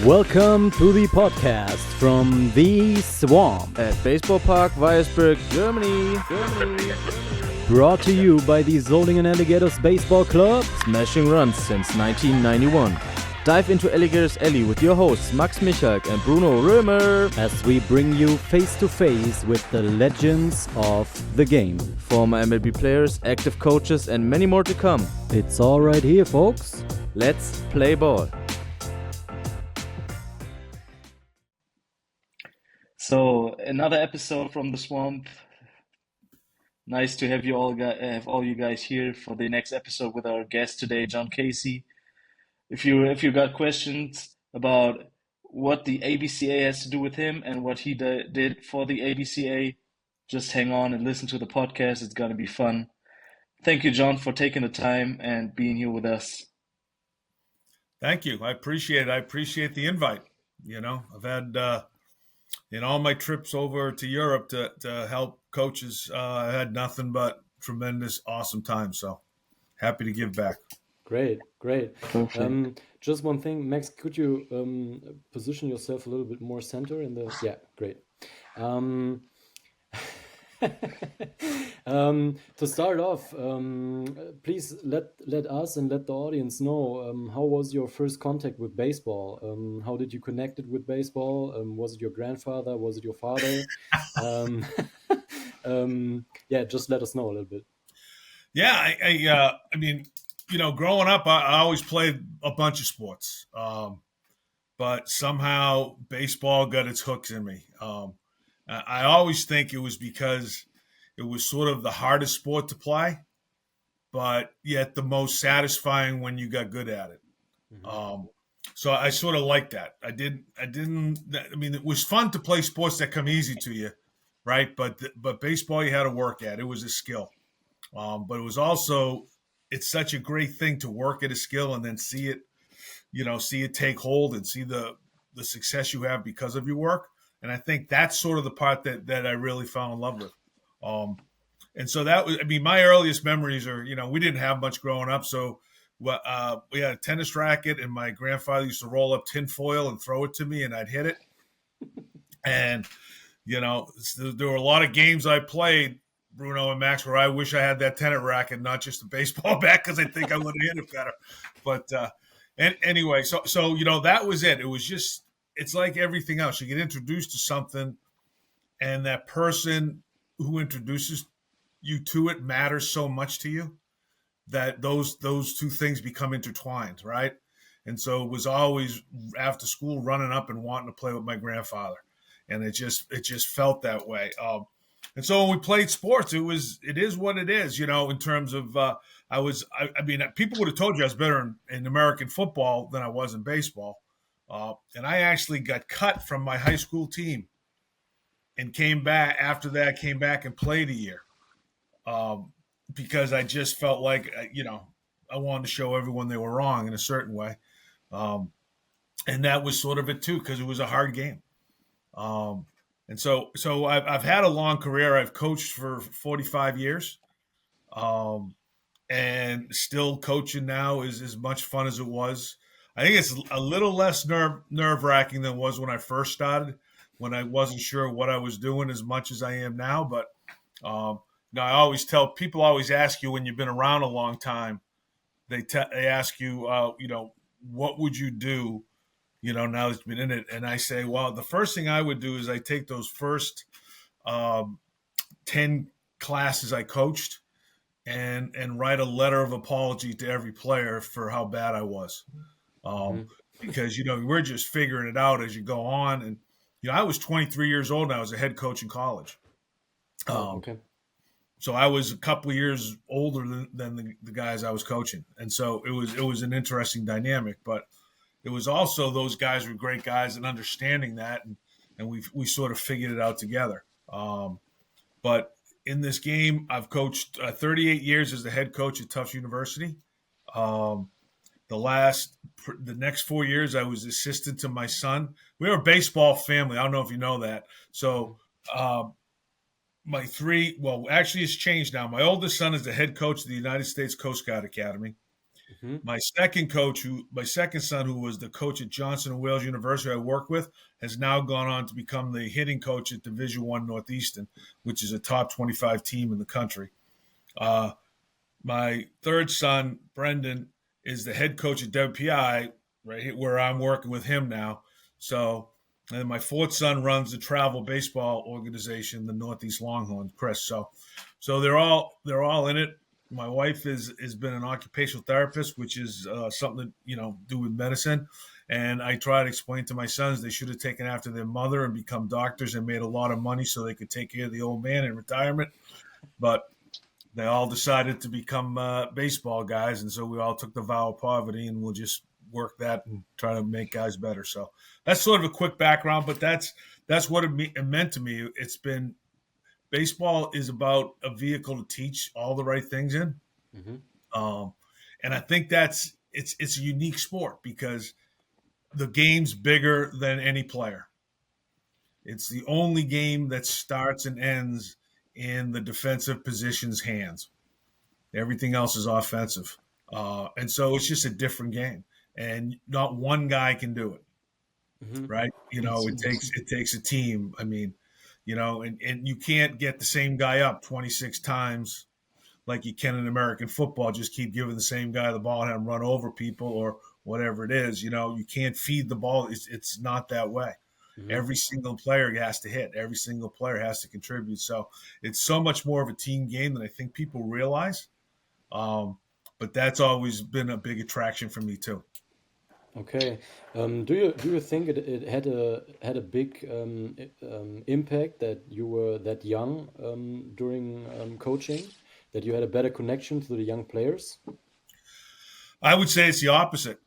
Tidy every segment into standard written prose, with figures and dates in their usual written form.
Welcome to the podcast from the Swamp. At Baseball Park, Weiersburg, Germany. Brought to you by the Solingen Alligators Baseball Club. Smashing runs since 1991. Dive into Alligators Alley with your hosts Max Michalk and Bruno Römer As we bring you face to face with the legends of the game. Former MLB players, active coaches and many more to come. It's all right here, folks. Let's play ball. So another episode from the Swamp. Nice to have have all you guys here for the next episode with our guest today, John Casey. If you got questions about what the ABCA has to do with him and what he did for the ABCA, just hang on and listen to the podcast. It's gonna be fun. Thank you, John, for taking the time and being here with us. Thank you. I appreciate it. I appreciate the invite. You know, I've had in all my trips over to Europe to help coaches, I had nothing but tremendous, awesome time. So happy to give back. Great. Perfect. Just one thing, Max, could you position yourself a little bit more center in the... Yeah, great. To start off, please let us and let the audience know how was your first contact with baseball? How did you connect it with baseball? Was it your grandfather? Was it your father? Yeah, just let us know a little bit. Yeah, I mean, you know, growing up, I always played a bunch of sports, but somehow baseball got its hooks in me. I always think it was because it was sort of the hardest sport to play, but yet the most satisfying when you got good at it. Mhm. So I sort of liked that. I mean, it was fun to play sports that come easy to you, right? But baseball, you had to work at. It was a skill. But it was also, it's such a great thing to work at a skill and then see it take hold and see the success you have because of your work. And I think that's sort of the part that I really fell in love with. And so that was, I mean, my earliest memories are, you know, we didn't have much growing up. So we had a tennis racket and my grandfather used to roll up tinfoil and throw it to me and I'd hit it. And, you know, there were a lot of games I played, Bruno and Max, where I wish I had that tennis racket, not just a baseball bat, because I think I would have hit it better. But anyway, so, you know, that was it. It was just, it's like everything else. You get introduced to something and that person who introduces you to it matters so much to you that those two things become intertwined, right? And so it was always after school running up and wanting to play with my grandfather. And it just felt that way. And so when we played sports, it is what it is, you know, in terms of I mean, people would have told you I was better in American football than I was in baseball. And I actually got cut from my high school team and came back and played a year because I just felt like, you know, I wanted to show everyone they were wrong in a certain way. And that was sort of it too, because it was a hard game. And so I've had a long career. I've coached for 45 years and still coaching now is as much fun as it was. I think it's a little less nerve-wracking than it was when I first started, when I wasn't sure what I was doing as much as I am now. But I always tell people, always ask you when you've been around a long time, they ask you, you know, what would you do, you know, now that you've been in it? And I say, well, the first thing I would do is I take those first 10 classes I coached and write a letter of apology to every player for how bad I was. Because, you know, we're just figuring it out as you go on. And, you know, I was 23 years old and I was a head coach in college. Okay. So I was a couple of years older than the guys I was coaching. And so it was an interesting dynamic, but it was also those guys were great guys and understanding that. And we sort of figured it out together. But in this game, I've coached 38 years as the head coach at Tufts University. The next 4 years, I was assistant to my son. We were a baseball family. I don't know if you know that. So actually it's changed now. My oldest son is the head coach of the United States Coast Guard Academy. Hmm. My second son, who was the coach at Johnson and Wales University I worked with, has now gone on to become the hitting coach at Division I Northeastern, which is a top 25 team in the country. My third son, Brendan, is the head coach at WPI, right where I'm working with him now. So, and then my fourth son runs the travel baseball organization, the Northeast Longhorns, Chris. So they're all in it. My wife has been an occupational therapist, which is something to do with medicine. And I try to explain to my sons they should have taken after their mother and become doctors and made a lot of money so they could take care of the old man in retirement. But they all decided to become baseball guys, and so we all took the vow of poverty, and we'll just work that and try to make guys better. So that's sort of a quick background, but that's what it meant to me. It's been baseball is about a vehicle to teach all the right things in, and I think it's a unique sport because the game's bigger than any player. It's the only game that starts and ends in the defensive position's hands. Everything else is offensive. And so it's just a different game. And not one guy can do it. Hmm. Right. It takes a team. I mean, and you can't get the same guy up 26 times like you can in American football. Just keep giving the same guy the ball and have him run over people or whatever it is. You can't feed the ball. It's not that way. Every single player has to hit. Every single player has to contribute. So it's so much more of a team game than I think people realize. But that's always been a big attraction for me too. Okay. Do you think it had a big impact that you were that young during coaching, that you had a better connection to the young players? I would say it's the opposite.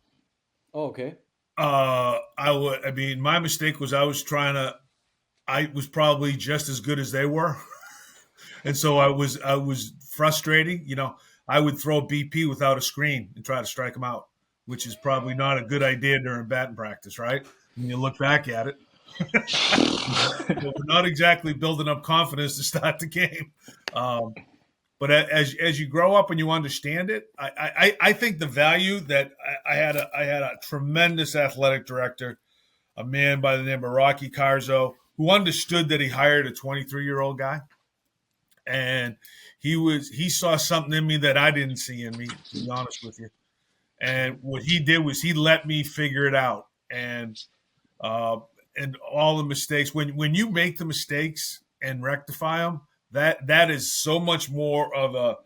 Oh, okay. I mean, my mistake was I was probably just as good as they were. And so I was frustrating. I would throw BP without a screen and try to strike them out, which is probably not a good idea during batting practice, right? When you look back at it. We're not exactly building up confidence to start the game. But as you grow up and you understand it, I think the value that I had a tremendous athletic director, a man by the name of Rocky Carzo, who understood that he hired a 23-year-old guy, and he saw something in me that I didn't see in me, to be honest with you. And what he did was he let me figure it out, and all the mistakes. When you make the mistakes and rectify them, that is so much more of a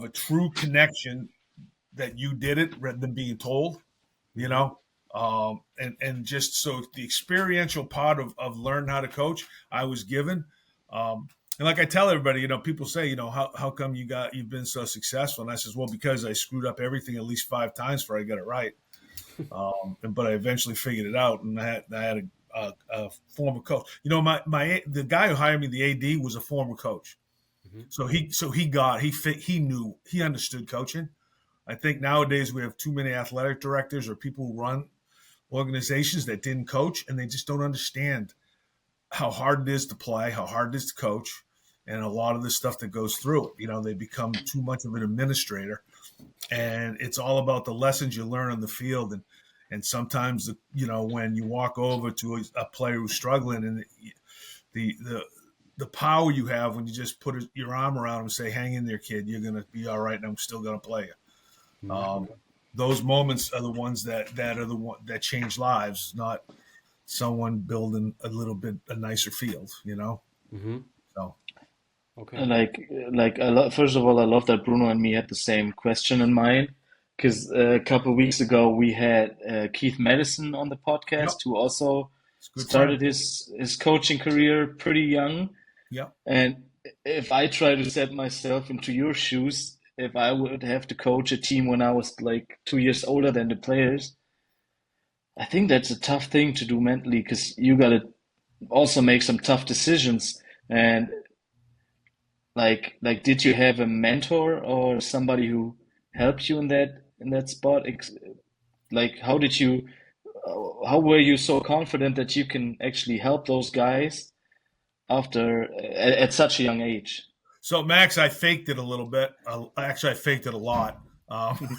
true connection that you did it rather than being told, and just so the experiential part of learning how to coach, I was given. And like I tell everybody, people say, how come you've been so successful? And I says, well, because I screwed up everything at least 5 times before I got it right. But I eventually figured it out, and I had a former coach. The guy who hired me, the AD, was a former coach. So he knew, he understood coaching. I think nowadays we have too many athletic directors or people who run organizations that didn't coach, and they just don't understand how hard it is to play, how hard it is to coach, and a lot of the stuff that goes through it. They become too much of an administrator, and it's all about the lessons you learn on the field. And sometimes, when you walk over to a player who's struggling, and the power you have when you just put your arm around him and say, hang in there, kid, you're going to be all right, and I'm still going to play you. Those moments are the ones that change lives, not someone building a nicer field, So. Okay. First of all, I love that Bruno and me had the same question in mind, because a couple of weeks ago we had Keith Madison on the Yep. podcast, who also Good started friend. his coaching career pretty young. Yeah. And if I try to set myself into your shoes, if I would have to coach a team when I was like 2 years older than the players, I think that's a tough thing to do mentally, because you got to also make some tough decisions. And did you have a mentor or somebody who helped you in that spot? How were you so confident that you can actually help those guys at such a young age? So, Max, I faked it a little bit. Actually, I faked it a lot. Um,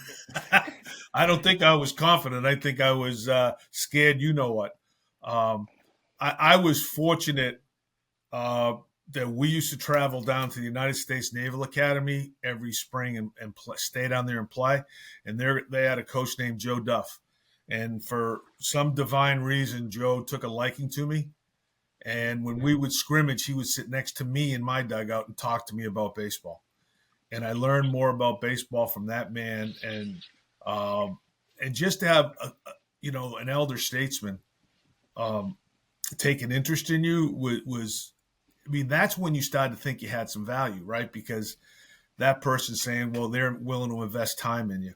I don't think I was confident. I think I was scared. You know what? Um, I was fortunate uh, that we used to travel down to the United States Naval Academy every spring and stay down there and play. And they had a coach named Joe Duff. And for some divine reason, Joe took a liking to me. And when we would scrimmage, he would sit next to me in my dugout and talk to me about baseball. And I learned more about baseball from that man. And just to have an elder statesman take an interest in you was I mean, that's when you started to think you had some value, right? Because that person's saying, well, they're willing to invest time in you.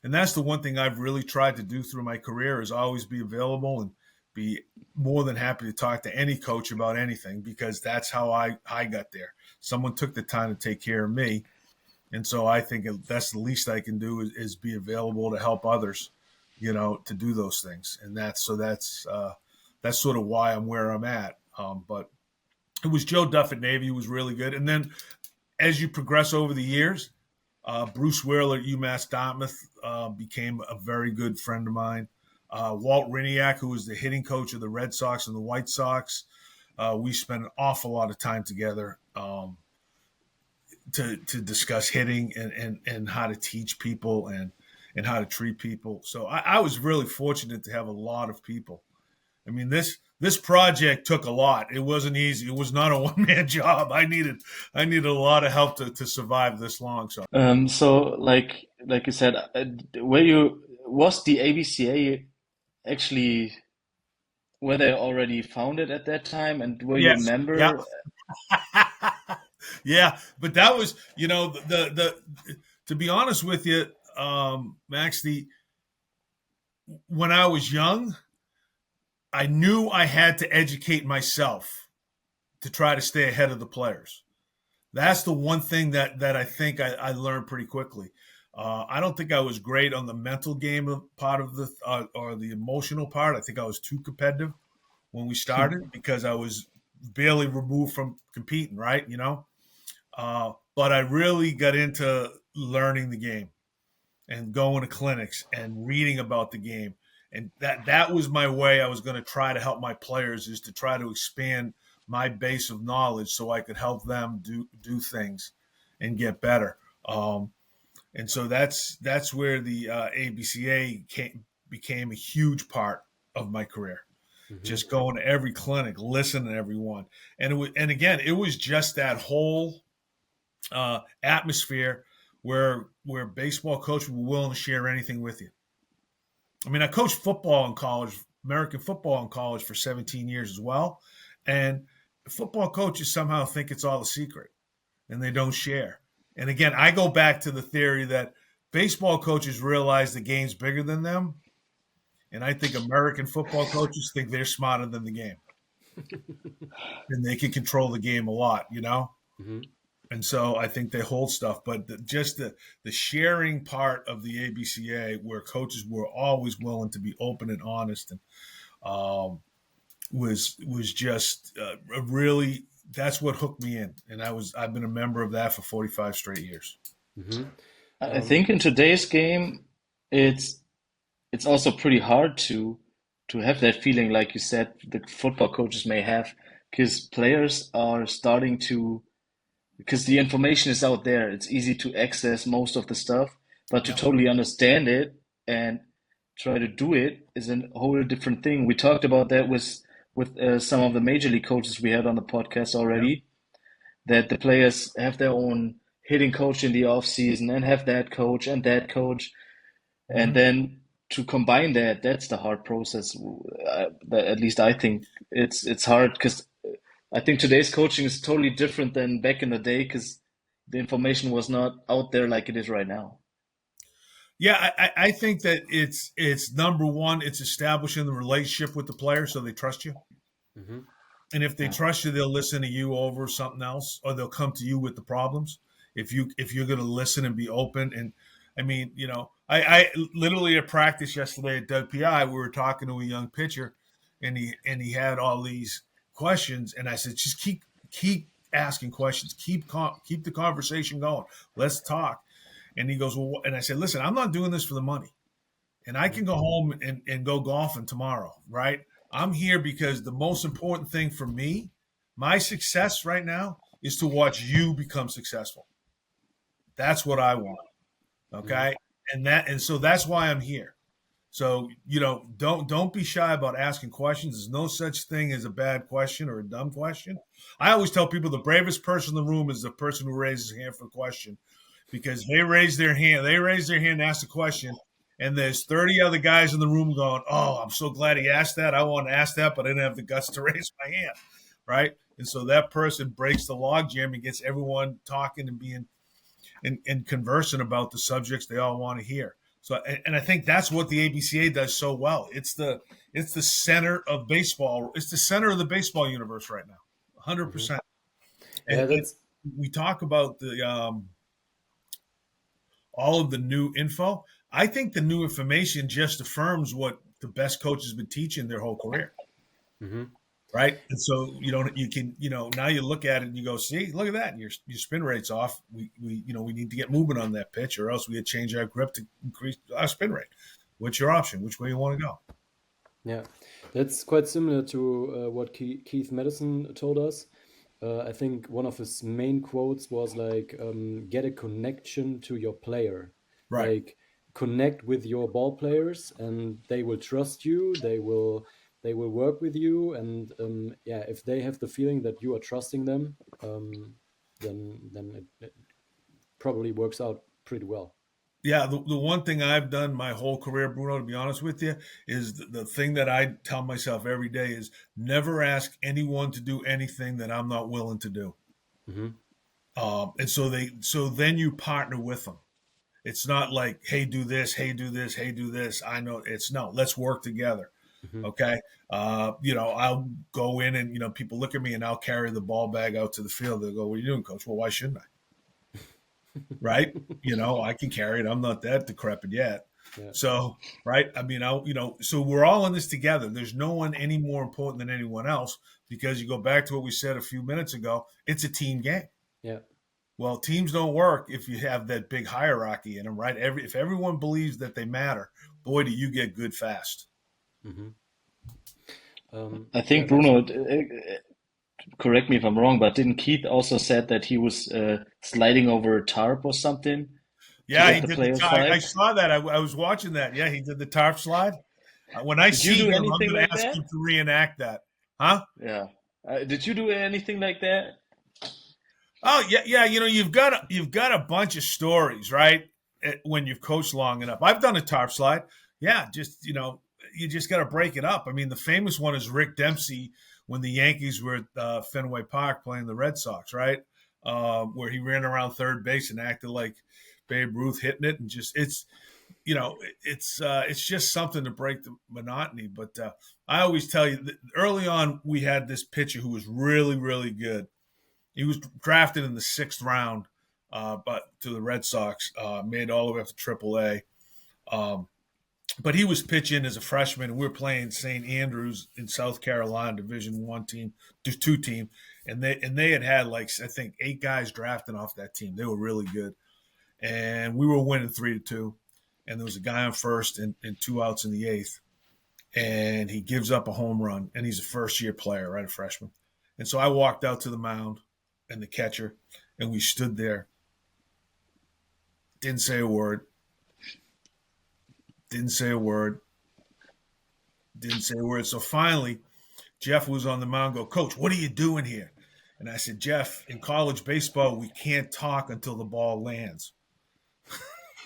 And that's the one thing I've really tried to do through my career is always be available and be more than happy to talk to any coach about anything, because that's how I got there. Someone took the time to take care of me. And so I think that's the least I can do is be available to help others, to do those things. And that's sort of why I'm where I'm at. But it was Joe Duff at Navy who was really good. And then as you progress over the years, Bruce Wheeler at UMass Dartmouth became a very good friend of mine. Walt Riniak, who was the hitting coach of the Red Sox and the White Sox, we spent an awful lot of time together to discuss hitting and how to teach people and how to treat people. So I was really fortunate to have a lot of people. I mean, this project took a lot. It wasn't easy. It was not a one-man job. I needed a lot of help to survive this long. So like you said, was the ABCA actually, were they already founded at that time, and were you a Yes. member? Yeah. Yeah, but that was, the to be honest with you, Max, when I was young, I knew I had to educate myself to try to stay ahead of the players. That's the one thing that I think I learned pretty quickly. I don't think I was great on the mental game part of or the emotional part. I think I was too competitive when we started because I was barely removed from competing, right? But I really got into learning the game and going to clinics and reading about the game. And that was my way I was going to try to help my players, is to try to expand my base of knowledge so I could help them do things and get better. And so that's where the ABCA became a huge part of my career. Mm-hmm. Just going to every clinic, listening to everyone. And again, it was just that whole atmosphere where baseball coaches were willing to share anything with you. I mean, I coached football in college, American football in college for 17 years as well. And football coaches somehow think it's all a secret and they don't share. And again, I go back to the theory that baseball coaches realize the game's bigger than them. And I think American football coaches think they're smarter than the game. And they can control the game a lot, Mm-hmm. And so I think they hold stuff. But the sharing part of the ABCA, where coaches were always willing to be open and honest, and was just really, that's what hooked me in. And I've been a member of that for 45 straight years. Mm-hmm. I think in today's game, it's also pretty hard to have that feeling, like you said, the football coaches may have, because players are starting to, because the information is out there. It's easy to access most of the stuff, but to totally understand it and try to do it is a whole different thing. We talked about that with some of the major league coaches we had on the podcast already, that the players have their own hitting coach in the off season and have that coach and that coach. Mm-hmm. And then to combine that's the hard process. That at least I think it's hard, because I think today's coaching is totally different than back in the day, because the information was not out there like it is right now. Yeah, I think that it's number one, it's establishing the relationship with the player so they trust you. Mm-hmm. And if they trust you, they'll listen to you over something else, or they'll come to you with the problems. If you're going to listen and be open. And I mean, I literally at practice yesterday at WPI, we were talking to a young pitcher, and he had all these questions, and I said, just keep asking questions, keep the conversation going. Let's talk. And he goes, well, and I said, listen, I'm not doing this for the money. And I can go home and go golfing tomorrow, right? I'm here because the most important thing for me, my success right now, is to watch you become successful. That's what I want. Okay. And so that's why I'm here. So, don't be shy about asking questions. There's no such thing as a bad question or a dumb question. I always tell people the bravest person in the room is the person who raises their hand for a question, because they raise their hand and ask the question, and there's 30 other guys in the room going, oh, I'm so glad he asked that. I want to ask that, but I didn't have the guts to raise my hand, right? And so that person breaks the logjam and gets everyone talking and being and conversing about the subjects they all want to hear. So, and I think that's what the ABCA does so well. It's the center of baseball. It's the center of the baseball universe right now, 100%. And we talk about the all of the new info. I think the new information just affirms what the best coaches have been teaching their whole career. Right. And so, you can, now you look at it and you go, see, look at that. And your spin rate's off. We need to get moving on that pitch, or else we had change our grip to increase our spin rate. What's your option? Which way you want to go? Yeah, that's quite similar to what Keith Madison told us. I think one of his main quotes was like, get a connection to your player. Right. Like, connect with your ball players and they will trust you. They will work with you. And if they have the feeling that you are trusting them, then it probably works out pretty well. Yeah, the one thing I've done my whole career, Bruno, to be honest with you, is the thing that I tell myself every day is never ask anyone to do anything that I'm not willing to do. And so then you partner with them. It's not like, hey, do this, hey, do this, hey, do this. I know it's no, let's work together. Okay. I'll go in and, people look at me and I'll carry the ball bag out to the field. They'll go, what are you doing, coach? Well, why shouldn't I? Right. I can carry it. I'm not that decrepit yet. Yeah. So, right. I mean, so we're all in this together. There's no one any more important than anyone else, because you go back to what we said a few minutes ago. It's a team game. Yeah. Well, teams don't work if you have that big hierarchy in them, right? If everyone believes that they matter, boy, do you get good fast. I think, Bruno, correct me if I'm wrong, but didn't Keith also said that he was sliding over a tarp or something? Yeah, he did the tarp. I saw that. I was watching that. Yeah, he did the tarp slide. When I see him, I'm going to ask him to reenact that. Huh? Yeah. Did you do anything like that? Oh, yeah. You've got a bunch of stories, right? When you've coached long enough. I've done a tarp slide. Yeah, just, you just got to break it up. I mean, the famous one is Rick Dempsey when the Yankees were at Fenway Park playing the Red Sox, right? Where he ran around third base and acted like Babe Ruth hitting it, and just it's just something to break the monotony. But I always tell you that early on we had this pitcher who was really, really good. He was drafted in the 6th round, but to the Red Sox, made all the way up to AAA. But he was pitching as a freshman, and we were playing St. Andrews in South Carolina, Division I team, 2 team, and they had like, I think 8 guys drafted off that team. They were really good, and we were winning 3-2. And there was a guy on first and 2 outs in the 8th, and he gives up a home run, and he's a first-year player, right, a freshman. And so I walked out to the mound and the catcher, and we stood there, didn't say a word. So finally, Jeff was on the mound, go, Coach, what are you doing here? And I said, Jeff, in college baseball, we can't talk until the ball lands.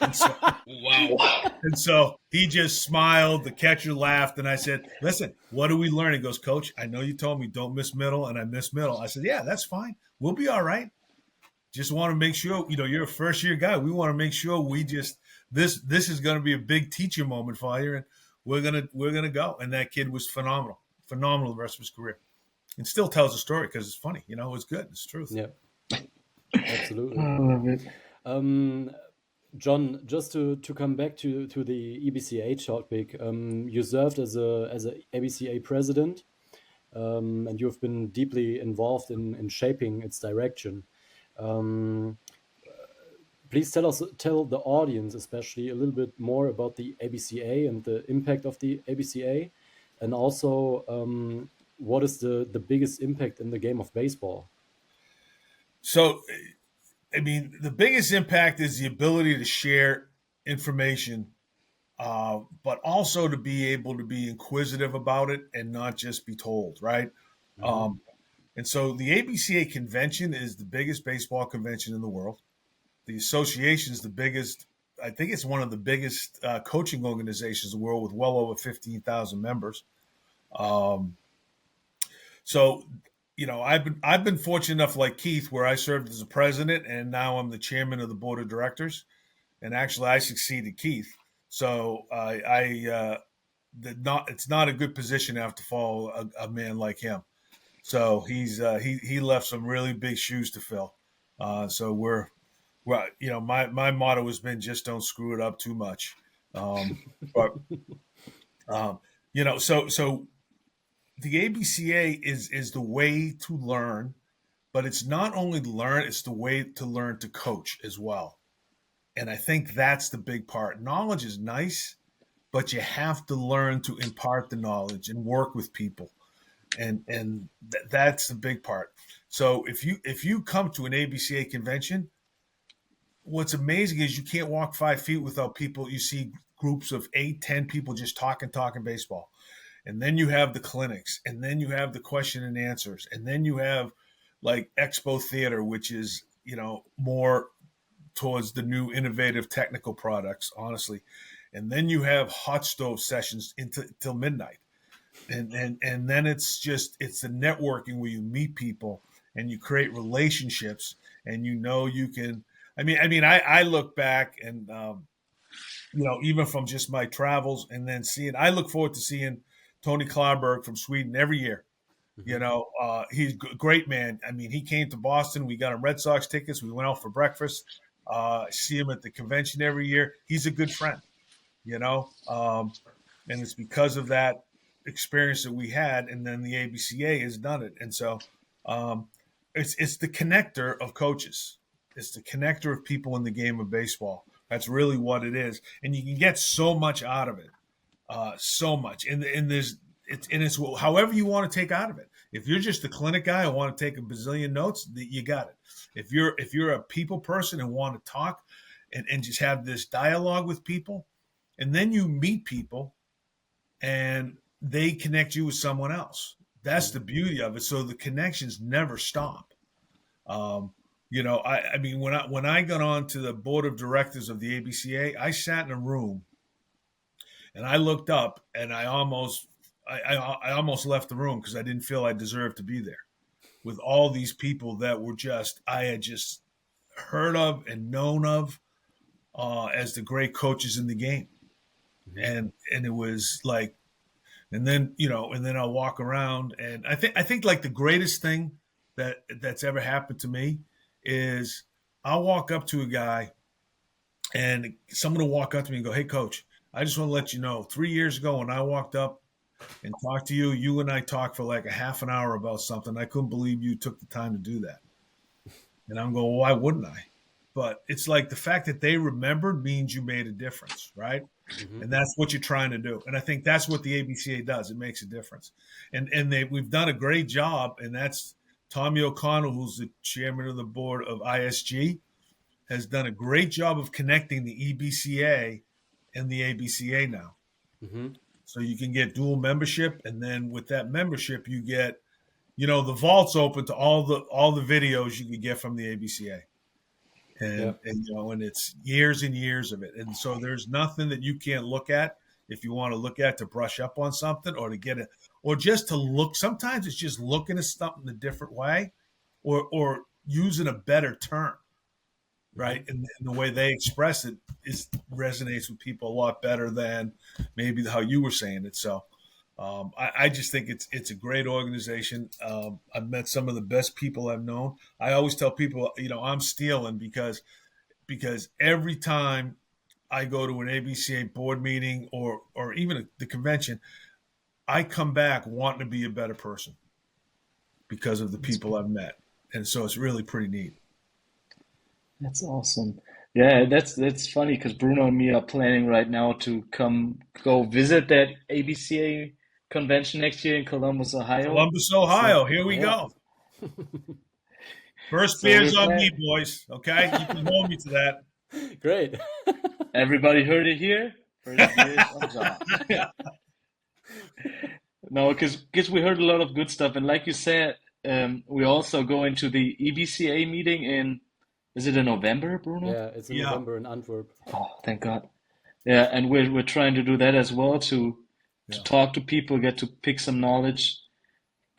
And so, wow. And so he just smiled. The catcher laughed. And I said, listen, what are we learning? He goes, Coach, I know you told me don't miss middle, and I missed middle. I said, yeah, that's fine. We'll be all right. Just want to make sure, you're a first-year guy. We want to make sure this is going to be a big teacher moment for you, and we're gonna go. And that kid was phenomenal the rest of his career, and still tells a story because it's funny. It's good. It's the truth. Yeah, absolutely. I love it. John, just to come back to the ABCA topic, you served as a ABCA president, and you've been deeply involved in shaping its direction. please tell the audience especially a little bit more about the ABCA and the impact of the ABCA, and also what is the biggest impact in the game of baseball? So, I mean, the biggest impact is the ability to share information, but also to be able to be inquisitive about it and not just be told, right? Hmm. Um, and so the ABCA convention is the biggest baseball convention in the world. The association is the biggest. I think it's one of the biggest coaching organizations in the world with well over 15,000 members. Um, so, I've been fortunate enough, like Keith, where I served as a president, and now I'm the chairman of the board of directors. And actually, I succeeded Keith. So it's not a good position to have to follow a man like him. So he left some really big shoes to fill. So my motto has been just don't screw it up too much. But so the ABCA is the way to learn, but it's not only to learn; it's the way to learn to coach as well. And I think that's the big part. Knowledge is nice, but you have to learn to impart the knowledge and work with people, and that's the big part. So if you come to an ABCA convention, what's amazing is you can't walk 5 feet without people. You see groups of 8, 10 people just talking baseball. And then you have the clinics, and then you have the question and answers, and then you have like Expo Theater, which is, more towards the new innovative technical products, honestly. And then you have hot stove sessions till midnight. And then it's the networking where you meet people and you create relationships, and you can. I look back and even from just my travels, and then I look forward to seeing Tony Klarberg from Sweden every year. Hmm. He's a great man. I mean, he came to Boston. We got him Red Sox tickets. We went out for breakfast. See him at the convention every year. He's a good friend, you know, um, and it's because of that experience that we had, and then the ABCA has done it. And so um, it's the connector of coaches. It's the connector of people in the game of baseball. That's really what it is, and you can get so much out of it, so much. And it's however you want to take out of it. If you're just a clinic guy and want to take a bazillion notes, you got it. If you're a people person and want to talk and just have this dialogue with people, and then you meet people and they connect you with someone else. That's the beauty of it. So the connections never stop. Um, I mean, when I got on to the board of directors of the ABCA, I sat in a room and I looked up and I almost left the room because I didn't feel I deserved to be there with all these people that were I had just heard of and known of as the great coaches in the game, Hmm. and it was like, and then I'll walk around, and I think like the greatest thing that's ever happened to me is I'll walk up to a guy and someone will walk up to me and go, "Hey, coach, I just want to let you know, 3 years ago when I walked up and talked to you, you and I talked for like a half an hour about something. I couldn't believe you took the time to do that." And I'm going, "Well, why wouldn't I?" But it's like the fact that they remembered means you made a difference, right? Hmm. And that's what you're trying to do. And I think that's what the ABCA does. It makes a difference. And we've done a great job. And that's Tommy O'Connell, who's the chairman of the board of ISG, has done a great job of connecting the EBCA and the ABCA now. Hmm. So you can get dual membership, and then with that membership, you get, the vault's open to all the videos you can get from the ABCA, Yeah. and it's years and years of it, and so there's nothing that you can't look at if you want to look at to brush up on something or to get it, or just to look. Sometimes it's just looking at something a different way, or using a better term, Hmm. right? And the way they express it resonates with people a lot better than maybe how you were saying it. So I just think it's a great organization. I've met some of the best people I've known. I always tell people, I'm stealing because every time I go to an ABCA board meeting or even the convention, I come back wanting to be a better person because of the That's people I've met, and so it's really pretty neat. that's awesome. Yeah, that's funny because Bruno and me are planning right now to go visit that ABCA convention next year in Columbus, Ohio. Columbus, So Ohio. Here we yeah, go. First so beer's we're on me, plan. boys. Okay, you can hold me to that. Great. Everybody heard it here. First beers on John. No, because we heard a lot of good stuff, and like you said, we also going to the EBCA meeting in. Is it in November, Bruno? Yeah, it's in Yeah, November in Antwerp. Oh, thank God. Yeah, and we're trying to do that as well to yeah, talk to people, get to pick some knowledge,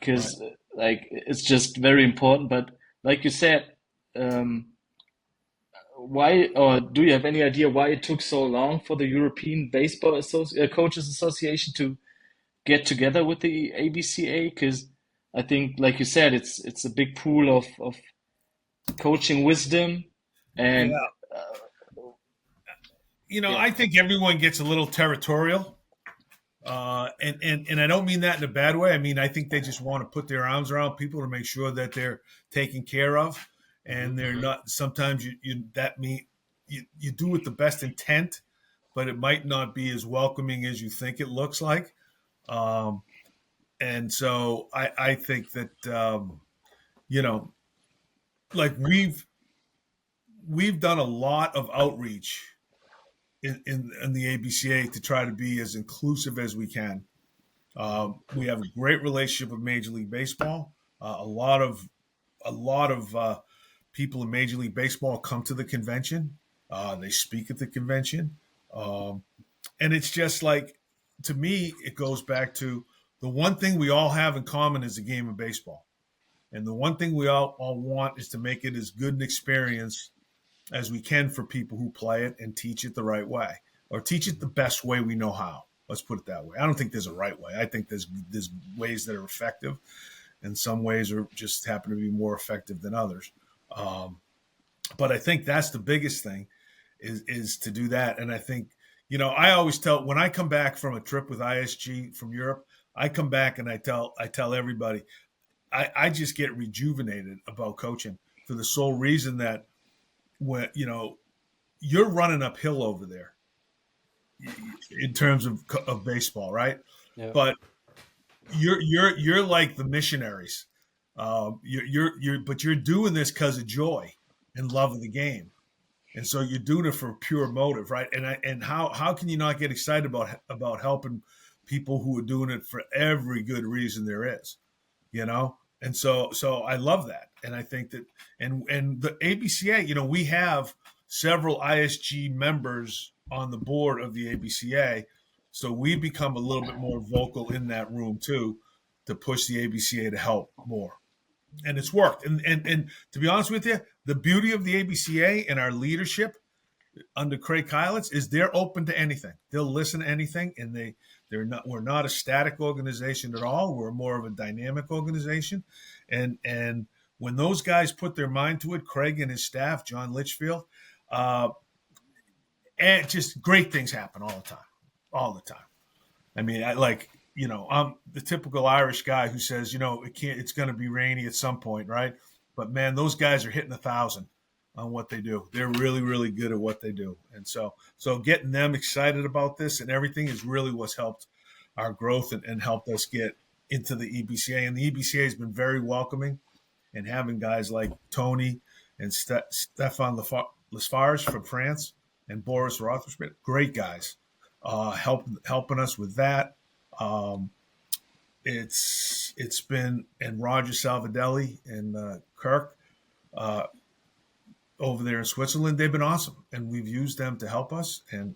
right. because like it's just very important. But like you said, um, why or do you have any idea why it took so long for the European Coaches Association to get together with the ABCA? Because I think, like you said, it's a big pool of coaching wisdom, and Yeah. yeah, I think everyone gets a little territorial. And I don't mean that in a bad way. I mean, I think they just want to put their arms around people to make sure that they're taken care of, Hmm. and they're not. Sometimes you that mean you do with the best intent, but it might not be as welcoming as you think it looks like. Um, and so I think that you know, like we've done a lot of outreach in the ABCA to try to be as inclusive as we can. We have a great relationship with Major League Baseball. A lot of people in Major League Baseball come to the convention. They speak at the convention, um, and it's just like, to me, it goes back to the one thing we all have in common is the game of baseball, and the one thing we all want is to make it as good an experience as we can for people who play it and teach it the right way, or teach it the best way we know how. Let's put it that way. I don't think there's a right way. I think there's ways that are effective, and some ways are just happen to be more effective than others. Um, but I think that's the biggest thing is to do that. And I think, I always tell, when I come back from a trip with ISG from Europe, I come back and I tell everybody, I just get rejuvenated about coaching, for the sole reason that, when you're running uphill over there in terms of baseball, right? Yeah. But you're like the missionaries. But you're doing this because of joy and love of the game, and so you're doing it for a pure motive, right? And how can you not get excited about helping people who are doing it for every good reason there is, And so I love that, and I think that, and the ABCA, we have several ISG members on the board of the ABCA, so we become a little bit more vocal in that room too, to push the ABCA to help more, and it's worked. And to be honest with you, the beauty of the ABCA and our leadership under Craig Kylitz is they're open to anything. They'll listen to anything, and we're not a static organization at all. We're more of a dynamic organization, and when those guys put their mind to it, Craig and his staff, John Litchfield, uh, and just great things happen all the time. I mean, I'm the typical Irish guy who says, it's going to be rainy at some point, right? But man, those guys are hitting 1,000 on what they do. They're really, really good at what they do. And so getting them excited about this and everything is really what's helped our growth, and helped us get into the EBCA. And the EBCA has been very welcoming, and having guys like Tony and Stefan Lesfars from France and Boris Rothersmith, great guys, helping us with that. Um, it's been, and Roger Salvadelli and Kirk over there in Switzerland. They've been awesome, and we've used them to help us, and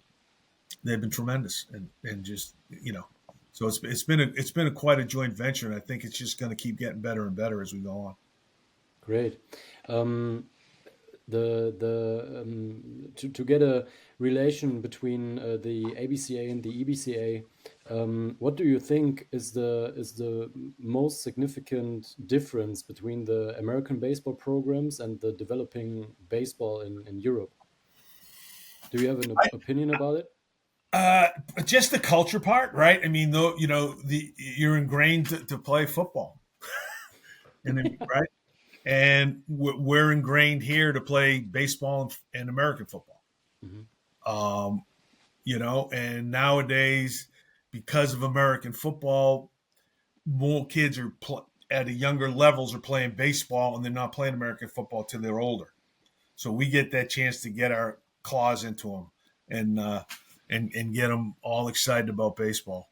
they've been tremendous. And just so it's been quite a joint venture, and I think it's just going to keep getting better and better as we go on. Great. To get a relation between the ABCA and the EBCA, what do you think is the most significant difference between the American baseball programs and the developing baseball in Europe? Do you have an opinion about it? Just the culture part, right? I mean, though, you're ingrained to play football, and then, right? and we're ingrained here to play baseball and American football. Mm-hmm. And nowadays, because of American football, more kids are at a younger levels are playing baseball, and they're not playing American football till they're older. So we get that chance to get our claws into them and get them all excited about baseball.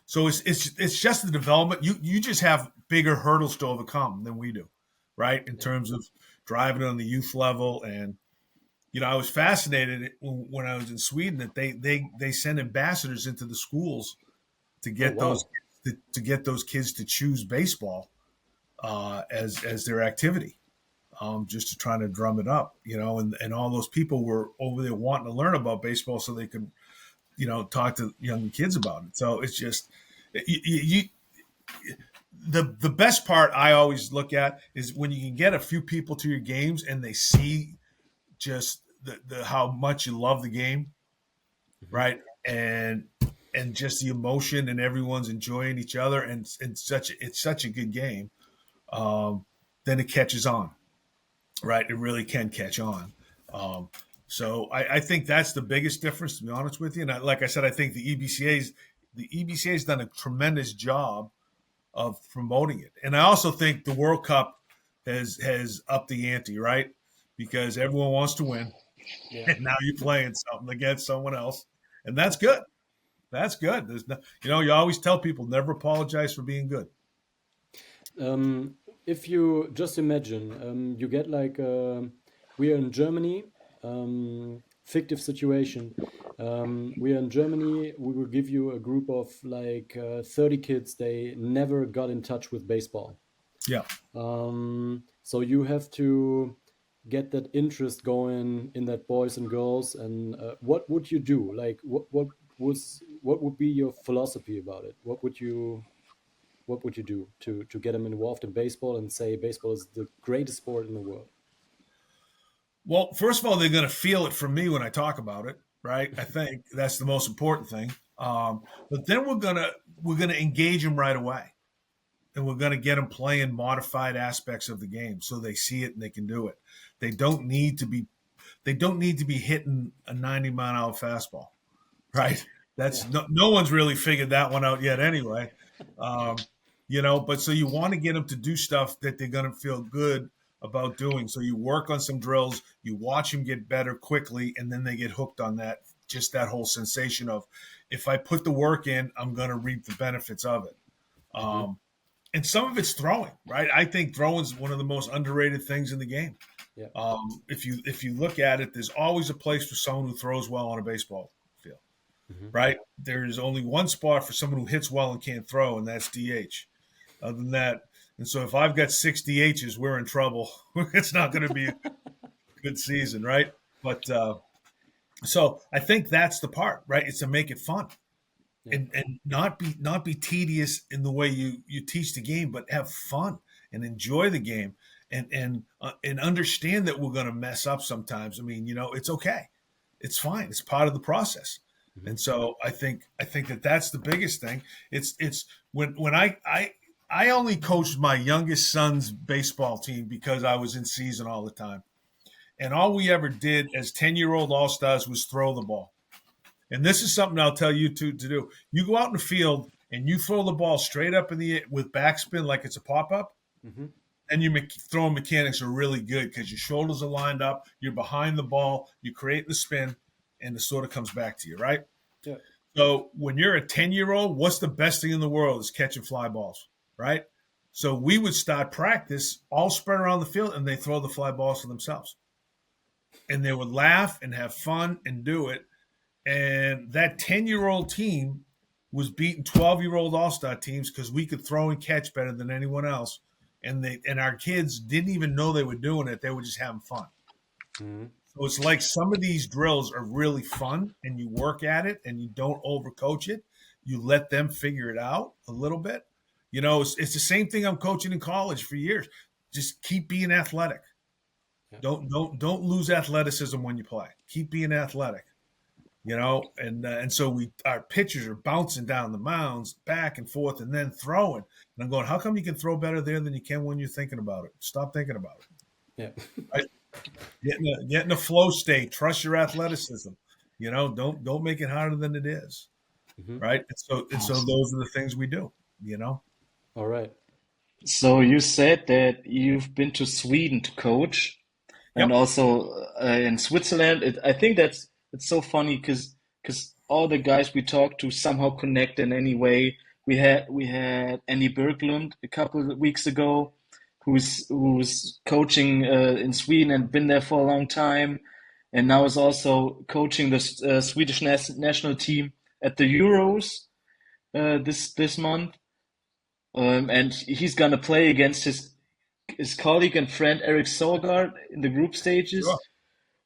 So it's just the development. You just have bigger hurdles to overcome than we do, right? In terms of driving on the youth level. And I was fascinated when I was in Sweden that they send ambassadors into the schools to get wow. those kids to choose baseball as their activity. Just to try to drum it up, and all those people were over there wanting to learn about baseball so they could, talk to young kids about it. So it's just the best part I always look at is when you can get a few people to your games and they see just the how much you love the game, right? And just the emotion and everyone's enjoying each other and it's such a good game. Then it catches on. Right, it really can catch on. So I think that's the biggest difference, to be honest with you. And like I said, I think the EBCA's done a tremendous job of promoting it. And I also think the World Cup has upped the ante, right? Because everyone wants to win, and now you're playing something against someone else, and that's good. That's good. There's no, you always tell people never apologize for being good. If you just imagine, you get like we are in Germany, fictive situation. We are in Germany. We will give you a group of like 30 kids. They never got in touch with baseball. Yeah. So you have to get that interest going in that boys and girls. And what would you do? Like, what would be your philosophy about it? What would you do to get them involved in baseball and say baseball is the greatest sport in the world? Well, first of all, they're going to feel it from me when I talk about it, right? I think that's the most important thing. But then we're gonna engage them right away, and we're gonna get them playing modified aspects of the game so they see it and they can do it. They don't need to be hitting a 90-mile-an-hour fastball, right? That's no one's really figured that one out yet, anyway. But so you want to get them to do stuff that they're going to feel good about doing. So you work on some drills, you watch them get better quickly, and then they get hooked on that, just that whole sensation of, if I put the work in, I'm going to reap the benefits of it. And some of it's throwing, right? I think throwing is one of the most underrated things in the game. Yeah. If you look at it, there's always a place for someone who throws well on a baseball field, right? There's only one spot for someone who hits well and can't throw, and that's DH. Other than that, and so if I've got 6 DHs, we're in trouble. It's not going to be a good season, right? But so I think that's the part, right? It's to make it fun, and not be tedious in the way you teach the game, but have fun and enjoy the game, and understand that we're going to mess up sometimes. I mean, it's okay, it's fine, it's part of the process. And so I think that that's the biggest thing. It's when I only coached my youngest son's baseball team because I was in season all the time. And all we ever did as 10-year-old all-stars was throw the ball. And this is something I'll tell you to do. You go out in the field and you throw the ball straight up in the air with backspin like it's a pop-up, and your throwing mechanics are really good because your shoulders are lined up, you're behind the ball, you create the spin, and it sort of comes back to you, right? Yeah. So when you're a 10-year-old, what's the best thing in the world is catching fly balls, right? So we would start practice all spread around the field, and they throw the fly balls to themselves. And they would laugh and have fun and do it. And that 10-year-old team was beating 12-year-old all-star teams because we could throw and catch better than anyone else. And our kids didn't even know they were doing it. They were just having fun. So it's like some of these drills are really fun, and you work at it and you don't overcoach it. You let them figure it out a little bit. It's the same thing I'm coaching in college for years. Just keep being athletic. Yeah. Don't lose athleticism when you play. Keep being athletic. and so our pitchers are bouncing down the mounds back and forth and then throwing. And I'm going, how come you can throw better there than you can when you're thinking about it? Stop thinking about it. Yeah. Right? Get in a flow state. Trust your athleticism. Don't make it harder than it is. Mhm. Right. And so those are the things we do. All right. So you said that you've been to Sweden to coach, and Yep. also in Switzerland. I think it's so funny because all the guys we talked to somehow connect in any way. We had Andy Berglund a couple of weeks ago, who's coaching in Sweden and been there for a long time, and now is also coaching the Swedish national team at the Euros this month. And he's gonna play against his colleague and friend Eric Solgaard in the group Sure. stages,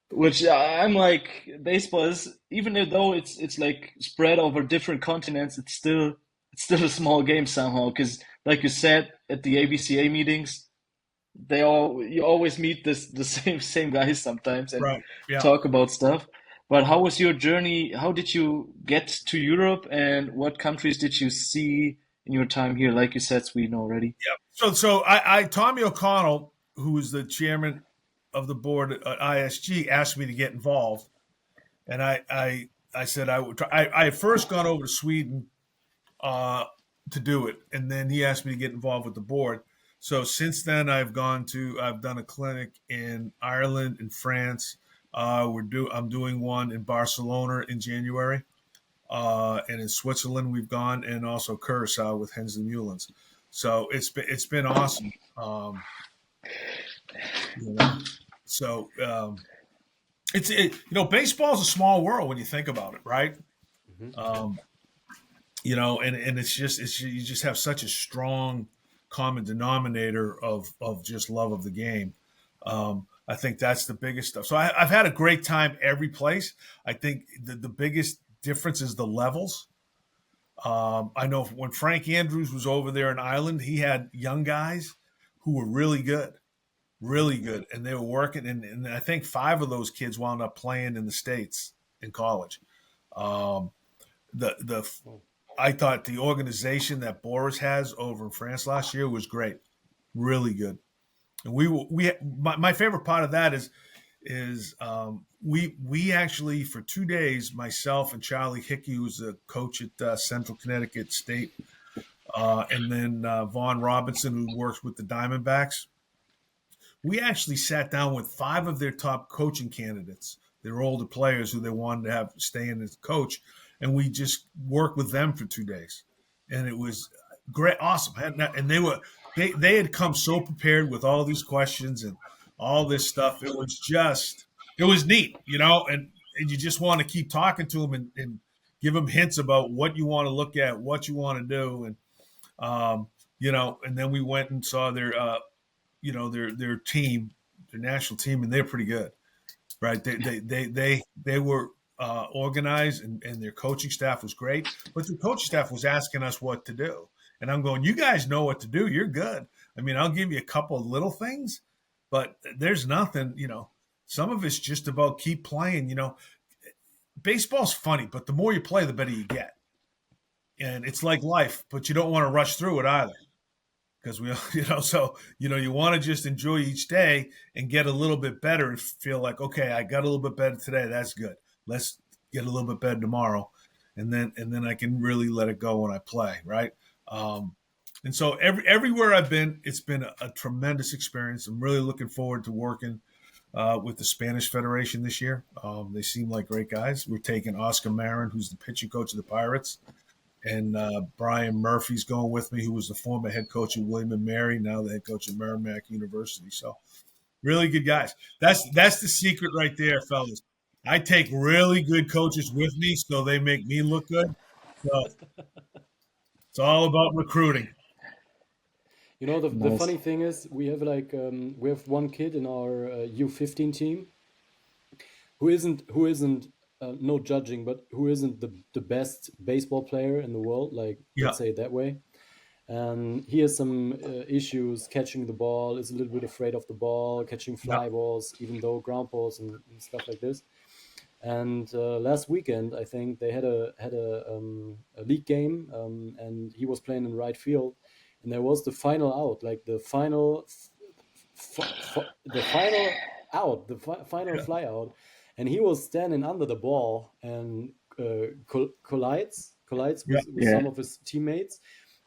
which I'm like, baseball is, even though it's like spread over different continents, it's still a small game somehow. Because like you said at the ABCA meetings, you always meet the same guys sometimes and Right. Yeah. talk about stuff. But how was your journey? How did you get to Europe, and what countries did you see in your time here? Like you said, Sweden already. Yeah. So I Tommy O'Connell, who is the chairman of the board at ISG, asked me to get involved, and I said I would try. I had first gone over to Sweden to do it, and then he asked me to get involved with the board. So since then, I've done a clinic in Ireland and France. I'm doing one in Barcelona in January, and in Switzerland we've gone, and also Curacao with Hensley Mullins. So it's been awesome. You know, so baseball is a small world when you think about it, right? Mhm. Um, and you just have such a strong common denominator of just love of the game. I think that's the biggest stuff. So I've had a great time every place. I think the biggest difference is the levels. I know when Frank Andrews was over there in Ireland, he had young guys who were really good, and they were working. And I think 5 of those kids wound up playing in the States in college. Um, the I thought the organization that Boris has over in France last year was great, really good. And my favorite part of that is we actually for 2 days, myself and Charlie Hickey, who's a coach at Central Connecticut State, and then Vaughn Robinson, who works with the Diamondbacks. We actually sat down with 5 of their top coaching candidates. They're older players who they wanted to have stay in as coach, and we just worked with them for 2 days, and it was great, awesome. And they had come so prepared with all these questions and all this stuff. It was neat, and you just want to keep talking to them and give them hints about what you want to look at, what you want to do, and then we went and saw their team, their national team, and they're pretty good, right? They were organized, and their coaching staff was great, but the coaching staff was asking us what to do, and I'm going, you guys know what to do. You're good. I mean, I'll give you a couple of little things, but there's nothing. Some of it's just about keep playing. Baseball's funny, but the more you play, the better you get, and it's like life, but you don't want to rush through it either. Because you want to just enjoy each day and get a little bit better and feel like, okay, I got a little bit better today. That's good. Let's get a little bit better tomorrow, and then I can really let it go when I play, right? And so everywhere I've been, it's been a tremendous experience. I'm really looking forward to working with the Spanish Federation this year. They seem like great guys. We're taking Oscar Marin, who's the pitching coach of the Pirates. And Brian Murphy's going with me, who was the former head coach of William and Mary, now the head coach of Merrimack University. So really good guys. That's the secret right there, fellas. I take really good coaches with me so they make me look good. So it's all about recruiting. The Nice. funny thing is we have one kid in our U15 team who isn't no judging, but who isn't the best baseball player in the world, like Yeah. let's say it that way. And he has some issues catching the ball, is a little bit afraid of the ball, catching fly balls, even though ground balls and stuff like this. And last weekend, I think they had a league game, and he was playing in right field, and there was the final out, like the final, the final out, the final Yeah. fly out, and he was standing under the ball and collides Yeah. with Yeah. some of his teammates,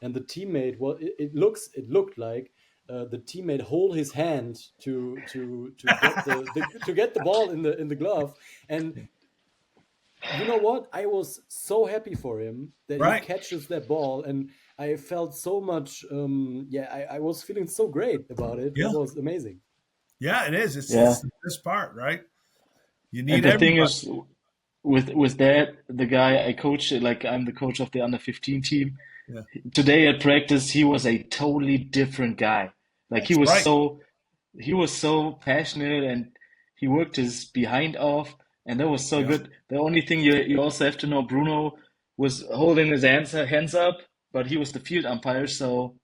and the teammate, well, it looked like the teammate hold his hand to get to get the ball in the glove. And you know what? I was so happy for him that he Right. catches that ball, and I felt so much. I was feeling so great about it. Yeah. That was amazing. Yeah, it is. Yeah. It's the best part, right? You And need the thing everybody. is, with that, the guy I coach, like I'm the coach of the under 15 team. Yeah. Today at practice, he was a totally different guy. Like That's right. he was so passionate and he worked his behind off, and that was so Yeah. good. The only thing you also have to know, Bruno was holding his hands up, but he was the field umpire, so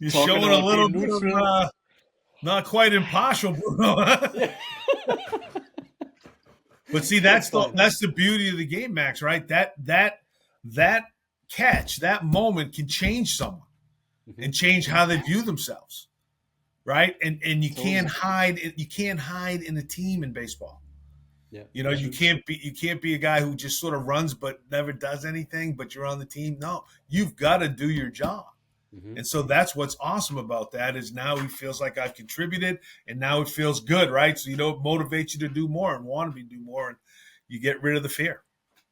You're talking showing a about little being bit of neutral. not quite impartial, Bruno. Yeah. But see, That's fine. that's the beauty of the game, Max, right? That catch, that moment can change someone and change how they view themselves, right? And you can't hide in a team in baseball. Yeah. You know, you can't be a guy who just sort of runs but never does anything, but you're on the team. No, you've got to do your job. And so that's what's awesome about that is now he feels like I've contributed, and now it feels good, right? So, it motivates you to do more and want to do more, and you get rid of the fear.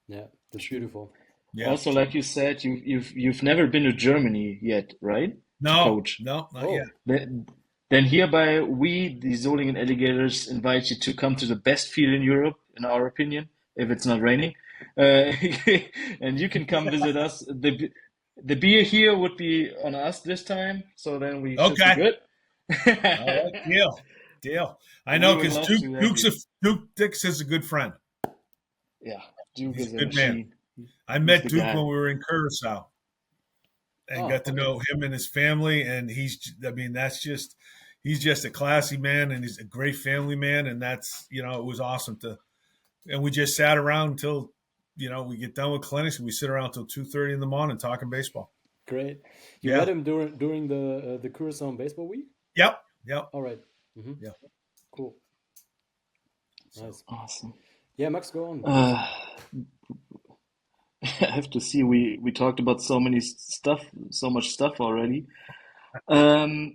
Yeah, that's beautiful. Yeah. Also, like you said, you've never been to Germany yet, right? To coach. No, not Oh, yet. Then hereby we, the Solingen Alligators, invite you to come to the best field in Europe, in our opinion, if it's not raining. And you can come visit us. The beer here would be on us this time, so then we should be Okay. good. All right, deal. I We know would because love to have you. Duke Dix is a good friend. Yeah, Duke He's is a a good man. machine. I He's met the Duke guy. when we were in Curacao and oh, got to okay. know him and his family. And he's just a classy man, and he's a great family man. And that's, it was awesome and we just sat around until, we get done with clinics, and we sit around until 2:30 in the morning talking baseball. Great. You Yeah. met him during the Curacao Baseball Week? Yep. All right. Yeah. Cool. Nice. Awesome. Yeah, Max, go on. I have to see. We talked about so much stuff already. Um,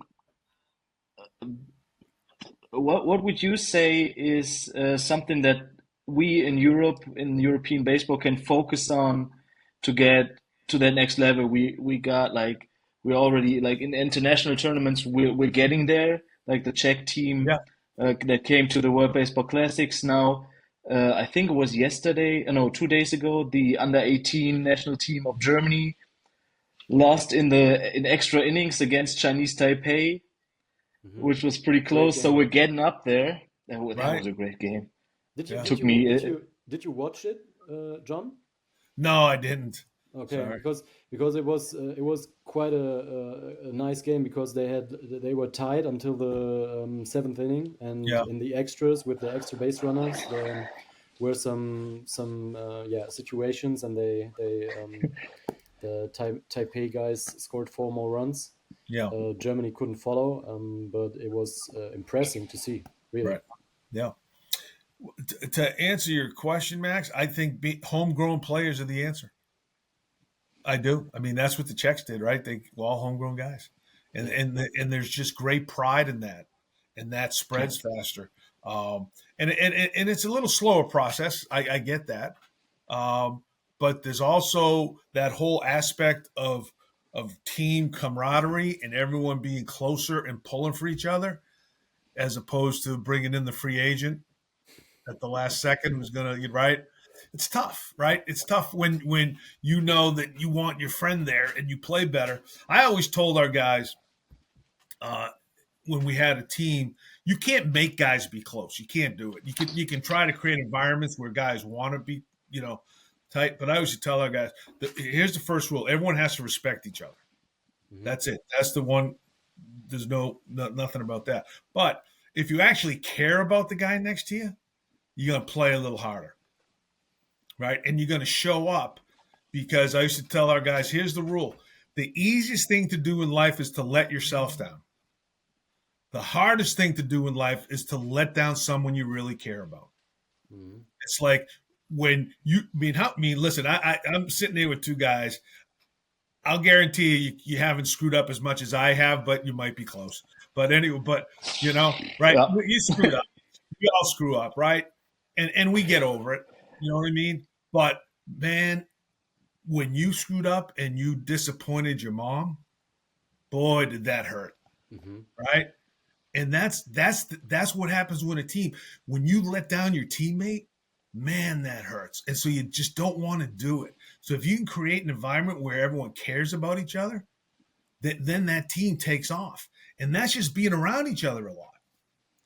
what would you say is something that we in Europe, in European baseball, can focus on to get to that next level? We got like we're already like in international tournaments. We're getting there. Like the Czech team Yeah. that came to the World Baseball Classics now. I think it was yesterday, no, 2 days ago, the under 18 national team of Germany lost in extra innings against Chinese Taipei, which was pretty close. So game. we're getting up there. That Right. was a great game. Did you Yeah. did Took you me. did you watch it, John? No, I didn't. Okay, Sorry. because it was quite a nice game because they were tied until the seventh inning, and Yeah. in the extras with the extra base runners there were some situations, and the Taipei guys scored 4 more runs. Yeah. Germany couldn't follow, but it was impressive to see, really. Right. Yeah. To answer your question, Max, I think homegrown players are the answer. I do. I mean, that's what the Czechs did, right? They were all homegrown guys, and there's just great pride in that, and that spreads faster. And it's a little slower process. I get that, but there's also that whole aspect of team camaraderie and everyone being closer and pulling for each other, as opposed to bringing in the free agent at the last second who's going to, right? It's tough, right? It's tough when you know that you want your friend there and you play better. I always told our guys when we had a team, you can't make guys be close. You can't do it. You can try to create environments where guys want to be, tight. But I always tell our guys, here's the first rule: everyone has to respect each other. That's it. That's the one. There's nothing about that. But if you actually care about the guy next to you, you're going to play a little harder, right? And you're going to show up, because I used to tell our guys, here's the rule. The easiest thing to do in life is to let yourself down. The hardest thing to do in life is to let down someone you really care about. Mm-hmm. It's like when listen, I'm sitting there with two guys. I'll guarantee you haven't screwed up as much as I have, but you might be close. But anyway, right? Yeah. You screwed up. We all screw up, right? And we get over it. You know what I mean? But man, when you screwed up and you disappointed your mom, boy, did that hurt. Mm-hmm. Right? And that's what happens with a team. When you let down your teammate, man, that hurts. And so you just don't want to do it. So if you can create an environment where everyone cares about each other, then that team takes off. And that's just being around each other a lot.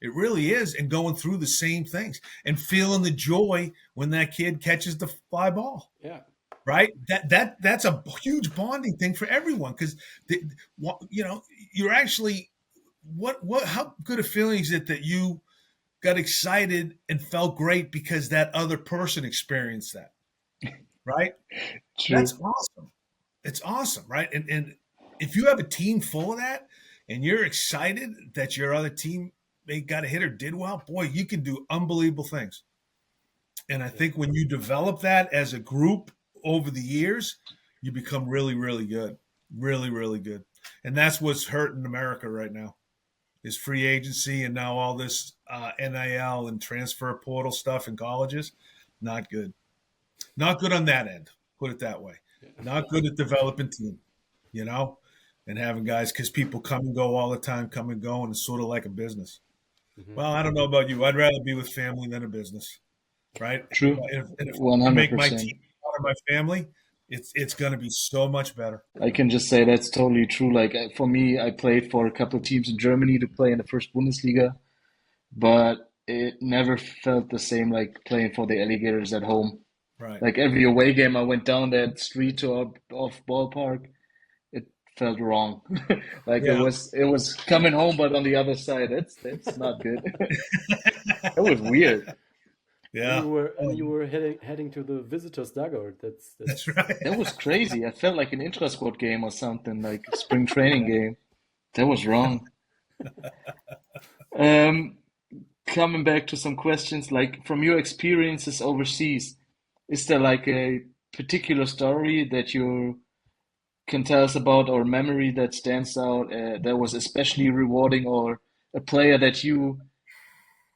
It really is. And going through the same things and feeling the joy when that kid catches the fly ball. Yeah. Right? That's a huge bonding thing for everyone, because you're actually how good a feeling is it that you got excited and felt great because that other person experienced that, right? True. That's awesome. It's awesome, right? And if you have a team full of that and you're excited that your other team they got a hit or did well, boy, you can do unbelievable things. And I think when you develop that as a group over the years, you become really, really good. Really, really good. And that's what's hurting America right now. Is free agency and now all this NIL and transfer portal stuff in colleges. Not good. Not good on that end, put it that way. Not good at developing team, and having guys, because people come and go all the time, come and go, and it's sort of like a business. Mm-hmm. Well, I don't know about you. I'd rather be with family than a business, right? True. If I make my team part of my family, it's going to be so much better. I can just say that's totally true. Like for me, I played for a couple of teams in Germany to play in the first Bundesliga, but it never felt the same like playing for the Alligators at home. Right. Like every away game, I went down that street to our off ballpark. It felt wrong. It was coming home, but on the other side, that's not good. It was weird. Yeah, you were heading to the visitors' dugout. That's right. That was crazy. I felt like an intra-squad game or something, like a spring training game. That was wrong. Coming back to some questions, like from your experiences overseas, is there like a particular story that you can tell us about, or memory that stands out that was especially rewarding, or a player that you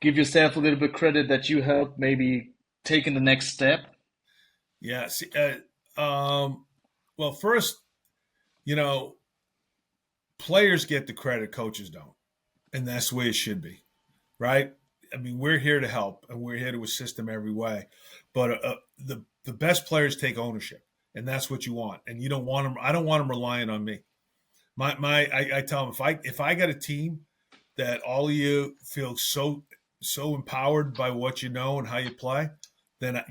give yourself a little bit credit that you helped maybe taking the next step? Yeah. Well, first, players get the credit, coaches don't. And that's the way it should be, right? I mean, we're here to help and we're here to assist them every way. But the best players take ownership, and that's what you want. And you don't want them. I don't want them relying on me. I tell them, if I got a team that all of you feel so empowered by what you know and how you play, then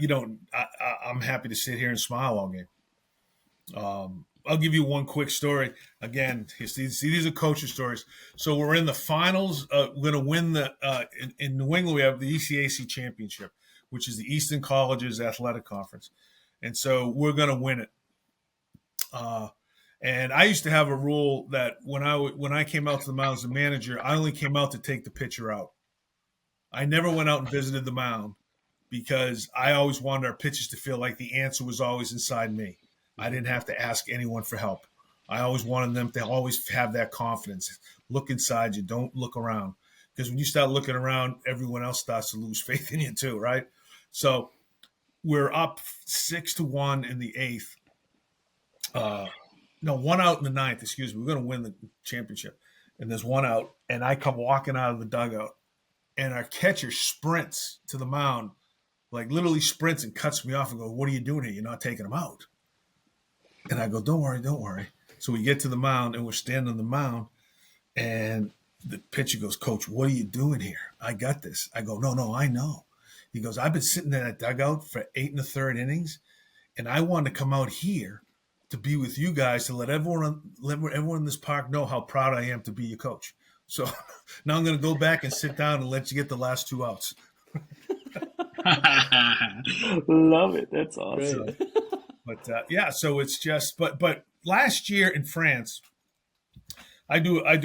I'm happy to sit here and smile all game. I'll give you one quick story. Again, these are coaching stories. So we're in the finals. We're going to win in New England, we have the ECAC championship, which is the Eastern Colleges Athletic Conference. And so we're going to win it. And I used to have a rule that when I came out to the mound as a manager, I only came out to take the pitcher out. I never went out and visited the mound because I always wanted our pitchers to feel like the answer was always inside me. I didn't have to ask anyone for help. I always wanted them to always have that confidence. Look inside you. Don't look around. Because when you start looking around, everyone else starts to lose faith in you too, right? So we're up 6-1 in the eighth. No, 1 out in the ninth, excuse me. We're going to win the championship. And there's 1 out, and I come walking out of the dugout, and our catcher sprints to the mound, like literally sprints and cuts me off and goes, "What are you doing here? You're not taking him out." And I go, don't worry. So we get to the mound, and we're standing on the mound, and the pitcher goes, "Coach, what are you doing here? I got this." I go, No, I know. He goes, "I've been sitting in that dugout for 8 1/3 innings, and I wanted to come out here to be with you guys to let everyone in this park know how proud I am to be your coach. So now I'm going to go back and sit down and let you get the last 2 outs. Love it. That's awesome. Great. But yeah, so it's just, but last year in France, I do a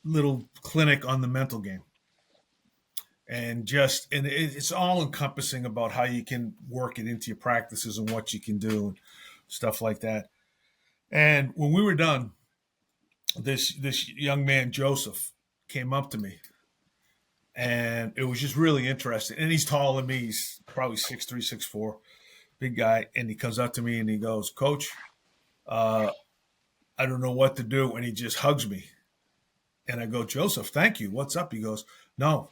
little clinic on the mental game, and it's all encompassing about how you can work it into your practices and what you can do and stuff like that. And when we were done, this young man Joseph came up to me, and it was just really interesting. And he's taller than me; he's probably 6'3", 6'4", big guy. And he comes up to me and he goes, "Coach, I don't know what to do," and he just hugs me. And I go, "Joseph, thank you. What's up?" He goes, "No,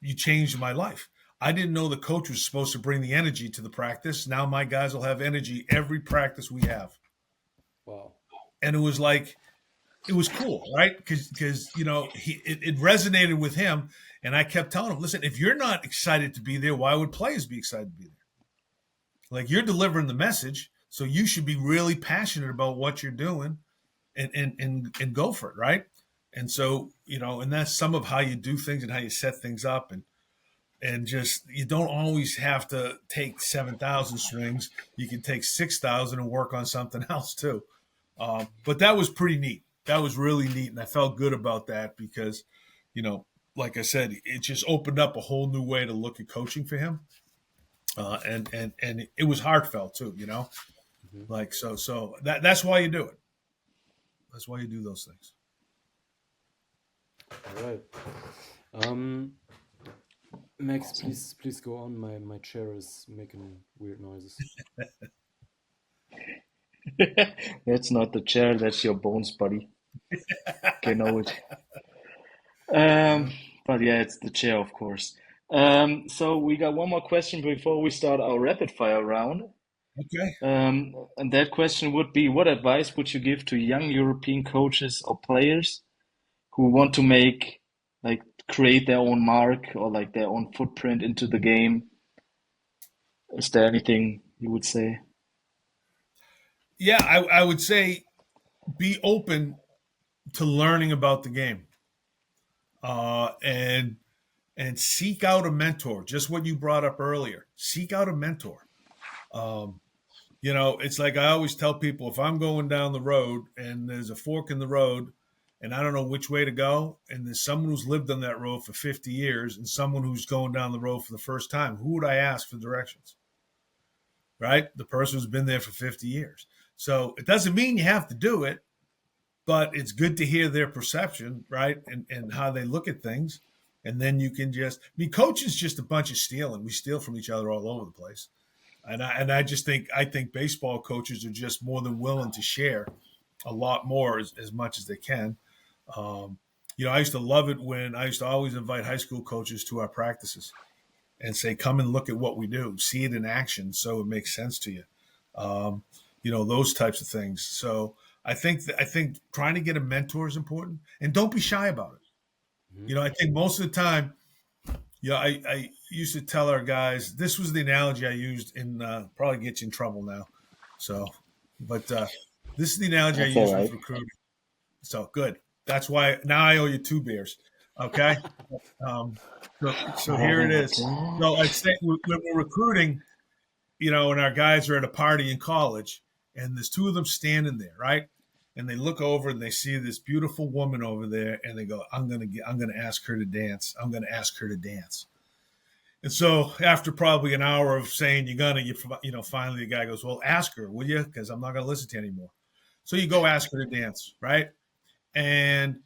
you changed my life. I didn't know the coach was supposed to bring the energy to the practice. Now my guys will have energy every practice we have." Wow. And it was like, it was cool, right? Because it resonated with him. And I kept telling him, listen, if you're not excited to be there, why would players be excited to be there? Like, you're delivering the message, so you should be really passionate about what you're doing and go for it, right? And so, and that's some of how you do things and how you set things up. And just, you don't always have to take 7,000 swings. You can take 6,000 and work on something else too. But that was pretty neat. That was really neat. And I felt good about that because, like I said, it just opened up a whole new way to look at coaching for him. And it was heartfelt too, Mm-hmm. like, so that's why you do it. That's why you do those things. All right. Max, please go on. My chair is making weird noises. That's not the chair, that's your bones, buddy. Okay, know it. But yeah, it's the chair, of course. So we got one more question before we start our rapid fire round. Okay. And that question would be, what advice would you give to young European coaches or players who want to create their own mark or like their own footprint into the game? Is there anything you would say? Yeah, I would say be open to learning about the game, and seek out a mentor. Just what you brought up earlier. Seek out a mentor. It's like I always tell people, if I'm going down the road and there's a fork in the road and I don't know which way to go, and there's someone who's lived on that road for 50 years and someone who's going down the road for the first time, who would I ask for directions? Right? The person who's been there for 50 years. So it doesn't mean you have to do it, but it's good to hear their perception, right? And how they look at things. And then you can coaching's just a bunch of stealing. We steal from each other all over the place. And I think baseball coaches are just more than willing to share a lot more as much as they can. I used to love it when I used to always invite high school coaches to our practices and say, come and look at what we do, see it in action so it makes sense to you. Those types of things. So I think trying to get a mentor is important, and don't be shy about it. Mm-hmm. I think most of the time, I used to tell our guys, this was the analogy I used in, probably get you in trouble now. So, but this is the analogy I used with recruiting. So good. That's why now I owe you 2 beers. Okay. So here it is. So I say when we're recruiting, and our guys are at a party in college, and there's 2 of them standing there, right? And they look over and they see this beautiful woman over there, and they go, I'm gonna ask her to dance. I'm gonna ask her to dance. And so after probably an hour of saying finally the guy goes, well, ask her, will you? Because I'm not gonna listen to you anymore. So you go ask her to dance, right? And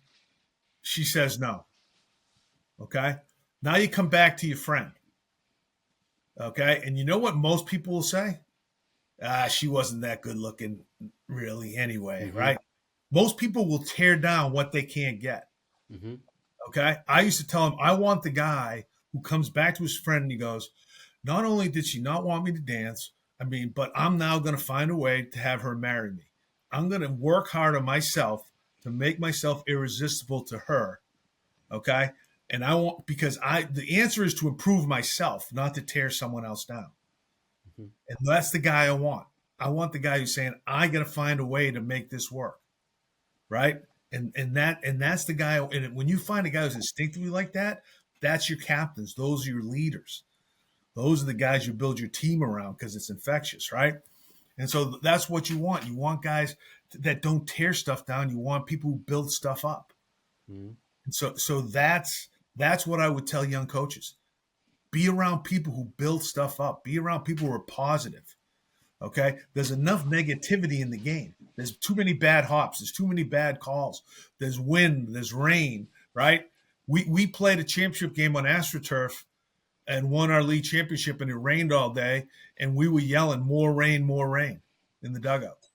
she says no. Okay. Now you come back to your friend. Okay. And you know what most people will say? She wasn't that good looking really anyway, Mm-hmm. right? Most people will tear down what they can't get. Mm-hmm. Okay. I used to tell him, I want the guy who comes back to his friend and he goes, not only did she not want me to dance, but I'm now going to find a way to have her marry me. I'm going to work hard on myself to make myself irresistible to her. Okay. And the answer is to improve myself, not to tear someone else down. Mm-hmm. And that's the guy I want. I want the guy who's saying, I got to find a way to make this work. right? And that's the guy. And when you find a guy who's instinctively like that, that's your captains. Those are your leaders. Those are the guys you build your team around because it's infectious, right? And so that's what you want. You want guys that don't tear stuff down. You want people who build stuff up. Mm-hmm. And so that's what I would tell young coaches. Be around people who build stuff up. Be around people who are positive. Okay? There's enough negativity in the game. There's too many bad hops. There's too many bad calls. There's wind. There's rain, right? We played a championship game on AstroTurf and won our league championship, and it rained all day, and we were yelling, more rain in the dugout,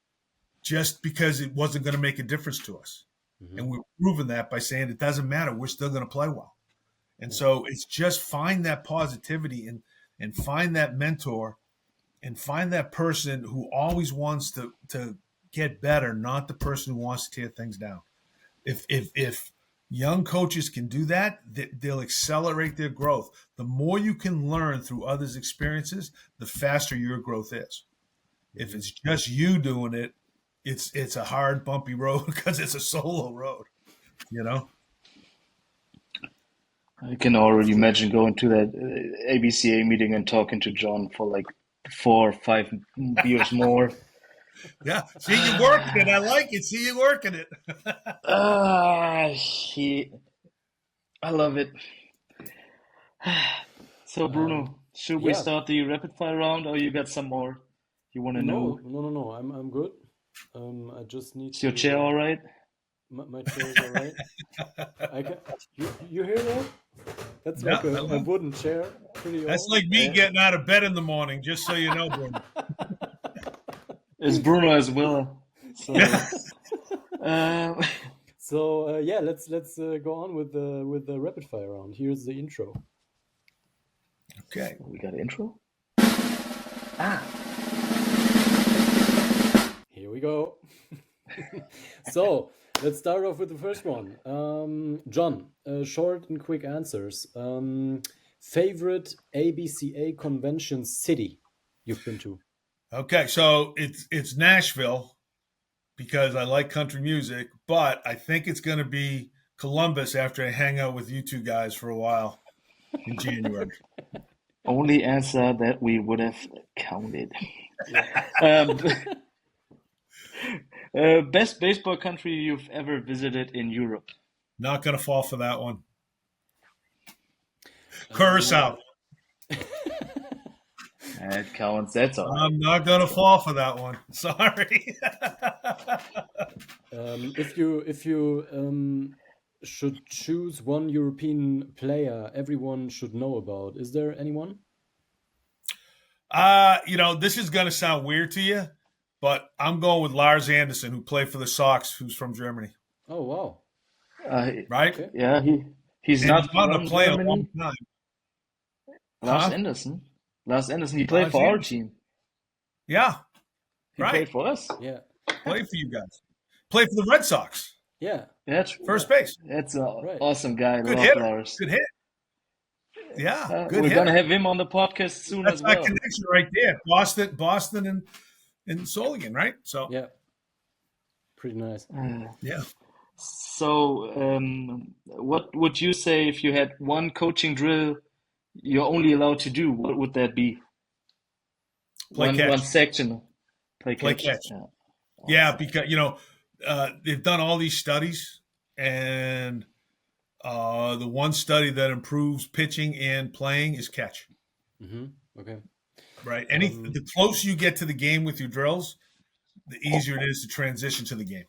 just because it wasn't going to make a difference to us. Mm-hmm. And we're proving that by saying it doesn't matter. We're still going to play well. And so it's just find that positivity and find that mentor and find that person who always wants to get better, not the person who wants to tear things down. If young coaches can do that, they'll accelerate their growth. The more you can learn through others' experiences, the faster your growth is. If it's just you doing it, it's a hard, bumpy road because it's a solo road, you know? I can already imagine going to that ABCA meeting and talking to John for like 4 or 5 beers more. Yeah, see you working it. I like it. See you working it. I love it. So Bruno, should we start the rapid fire round, or you got some more you want to know? No. I'm good. I just need. Is your chair all right? My chair is all right. I can. You hear that? That's like a wooden chair. Pretty That's old. like me getting out of bed in the morning. Just so you know, Bruno. It's Bruno as well. So, let's go on with the rapid fire round. Here's the intro. Okay, we got an intro. Here we go. So let's start off with the first one. John, short and quick answers. Favorite ABCA convention city you've been to? Okay, so it's Nashville because I like country music, but I think it's going to be Columbus after I hang out with you two guys for a while in January. Only answer that we would have counted. Best baseball country you've ever visited in Europe? Not going to fall for that one. Curacao. That counts. That's all. I'm not going to fall for that one. Sorry. If you should choose one European player everyone should know about, is there anyone? This is going to sound weird to you, but I'm going with Lars Anderson, who played for the Sox, who's from Germany. Oh, wow. Right? Okay. Yeah, he's not to play a long time. Lars Anderson. Lars Anderson, he played for our team. Yeah. He played for us. Yeah. Played for you guys. Played for the Red Sox. Yeah. That's first base. That's an awesome guy. Good Love hit. Lars. Good hit. Yeah. Good We're hit. going to have him on the podcast soon as well. That's my connection right there. Boston and Soligan, right? So yeah. Pretty nice. Yeah. So what would you say if you had one coaching drill you're only allowed to do? What would that be? Play catch. One section. Play catch. Yeah, because they've done all these studies, and the one study that improves pitching and playing is catch. Mm-hmm. Okay. Right. The closer you get to the game with your drills, the easier it is to transition to the game.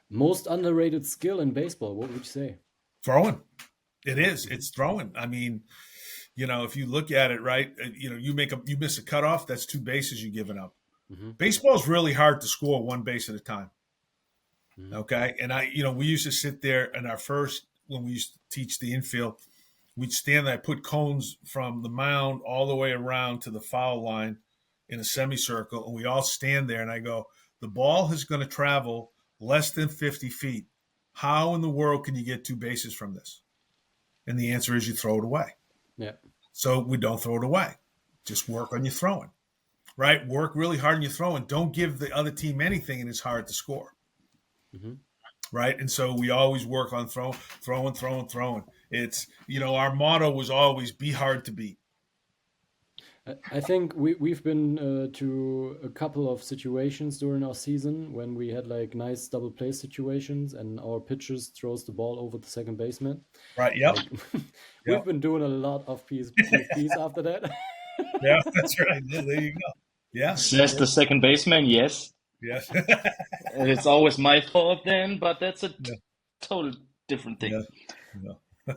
Most underrated skill in baseball, what would you say? Throwing. It is. It's throwing. I mean, if you look at it, right, you miss a cutoff, that's 2 bases you're giving up. Mm-hmm. Baseball is really hard to score 1 base at a time. Mm-hmm. Okay. And we used to sit there in our first, when we used to teach the infield, we'd stand there, put cones from the mound all the way around to the foul line in a semicircle. And we all stand there and I go, the ball is going to travel less than 50 feet. How in the world can you get 2 bases from this? And the answer is you throw it away. Yeah. So we don't throw it away. Just work on your throwing, right? Work really hard on your throwing. Don't give the other team anything, and it's hard to score. Mhm. right? And so we always work on throwing. It's, our motto was always be hard to beat. I think we've been to a couple of situations during our season when we had like nice double play situations and our pitchers throws the ball over the second baseman. Right. Yep. Like we've Yep. been doing a lot of PFPs after that. Yeah, that's right. Yeah, there you go. Yeah. Says the second baseman, yes. Yes. And it's always my fault then, but that's a Yeah. total different thing. Yeah. Yeah.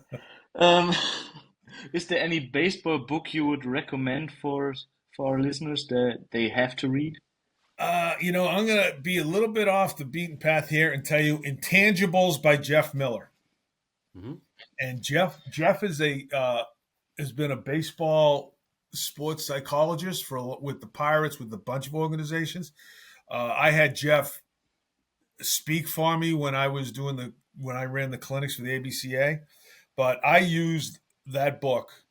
Um, is there any baseball book you would recommend for our listeners that they have to read? I'm going to be a little bit off the beaten path here and tell you Intangibles by Jeff Miller. Mhm. And Jeff is has been a baseball sports psychologist with the Pirates, with a bunch of organizations. I had Jeff speak for me when I ran the clinics for the ABCA, but I used that book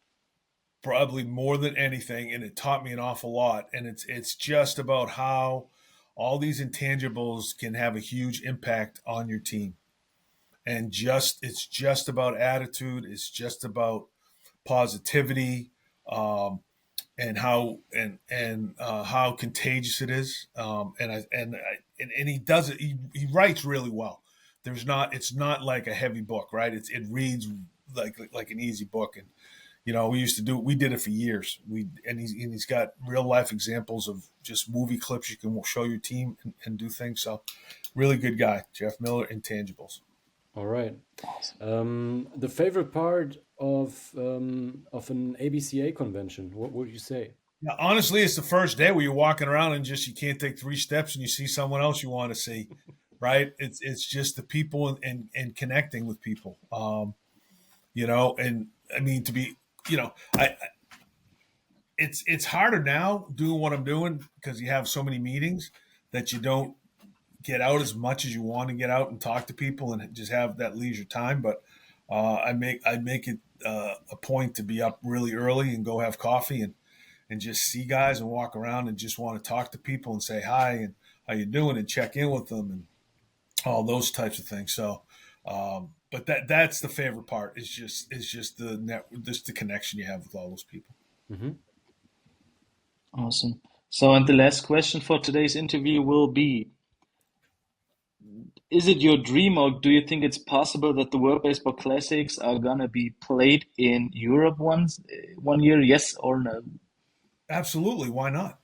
probably more than anything, and it taught me an awful lot. And it's just about how all these intangibles can have a huge impact on your team. And it's just about attitude. It's just about positivity, and how contagious it is. And he does it. He writes really well. It's not like a heavy book, right? It reads like an easy book. And we did it for years. He's got real life examples of just movie clips you can show your team and do things. So really good guy, Jeff Miller, Intangibles. All right. The favorite part of an ABCA convention, what would you say? Now, honestly, it's the first day where you're walking around and just you can't take 3 steps and you see someone else you want to see, right? It's just the people and connecting with people, and I mean to be, it's harder now doing what I'm doing because you have so many meetings that you don't get out as much as you want to get out and talk to people and just have that leisure time. But I make it a point to be up really early and go have coffee and just see guys and walk around and just want to talk to people and say hi and how you doing and check in with them and all those types of things. So, but that's the favorite part. Is just the connection you have with all those people. Mm-hmm. Awesome. So, and the last question for today's interview will be, is it your dream or do you think it's possible that the World Baseball Classics are gonna be played in Europe one year? Yes or no? Absolutely. Why not?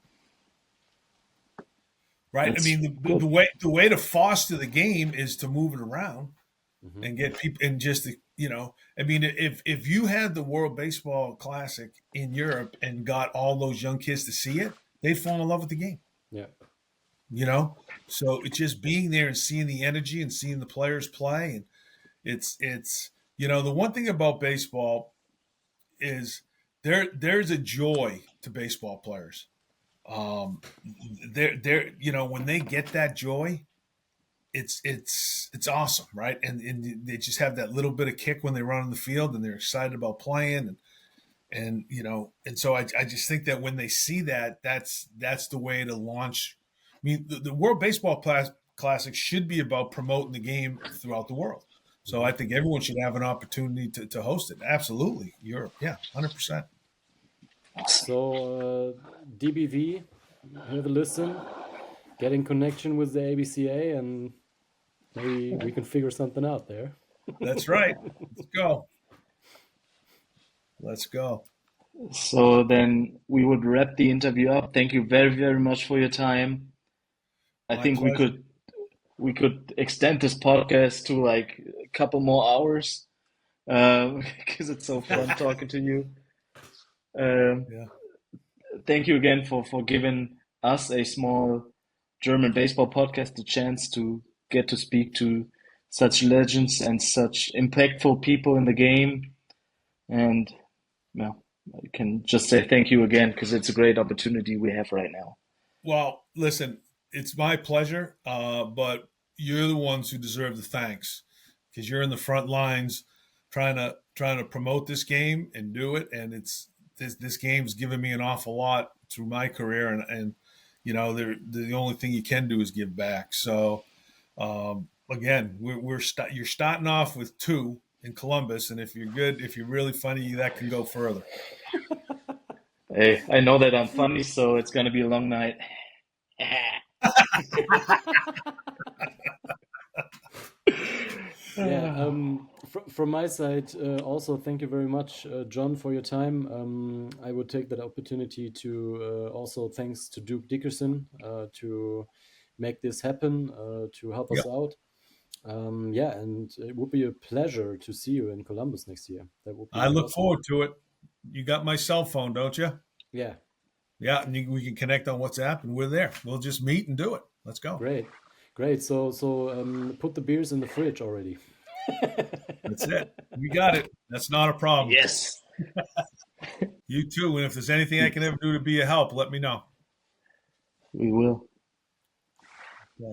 Right. That's I mean, good. the way to foster the game is to move it around Mm-hmm. and get people and just, I mean, if you had the World Baseball Classic in Europe and got all those young kids to see it, they'd fall in love with the game. Yeah. So it's just being there and seeing the energy and seeing the players play. And it's the one thing about baseball is there's a joy to baseball players. They're when they get that joy, it's awesome, right? And they just have that little bit of kick when they run on the field and they're excited about playing and so I just think that when they see that, that's the way to launch. I mean, the World Baseball Classic should be about promoting the game throughout the world. So I think everyone should have an opportunity to host it. Absolutely. Europe. Yeah, 100%. So DBV, have a listen, get in connection with the ABCA, and maybe we can figure something out there. That's right. Let's go. Let's go. So then we would wrap the interview up. Thank you very, very much for your time. I My think pleasure. we could extend this podcast to like a couple more hours because it's so fun talking to you. Yeah. Thank you again for giving us a small German baseball podcast the chance to get to speak to such legends and such impactful people in the game. And well, I can just say thank you again because it's a great opportunity we have right now. Well, listen, it's my pleasure, but you're the ones who deserve the thanks because you're in the front lines trying to promote this game and do it. And this game's given me an awful lot through my career, and the only thing you can do is give back. So, again, you're starting off with 2 in Columbus, and if you're good, if you're really funny, that can go further. Hey, I know that I'm funny, so it's gonna be a long night. Yeah, from my side, also thank you very much, John, for your time. I would take that opportunity to also thanks to Duke Dickerson to make this happen, to help us Yep. out. Yeah, and it would be a pleasure to see you in Columbus next year. That would I be look awesome. forward to it. You got my cell phone, don't you? Yeah, Yeah, and we can connect on WhatsApp, and we're there. We'll just meet and do it. Let's go. great, great. So put the beers in the fridge already. That's it. We got it. That's not a problem. Yes, You too. And if there's anything I can ever do to be a help, let me know. we will. Yeah.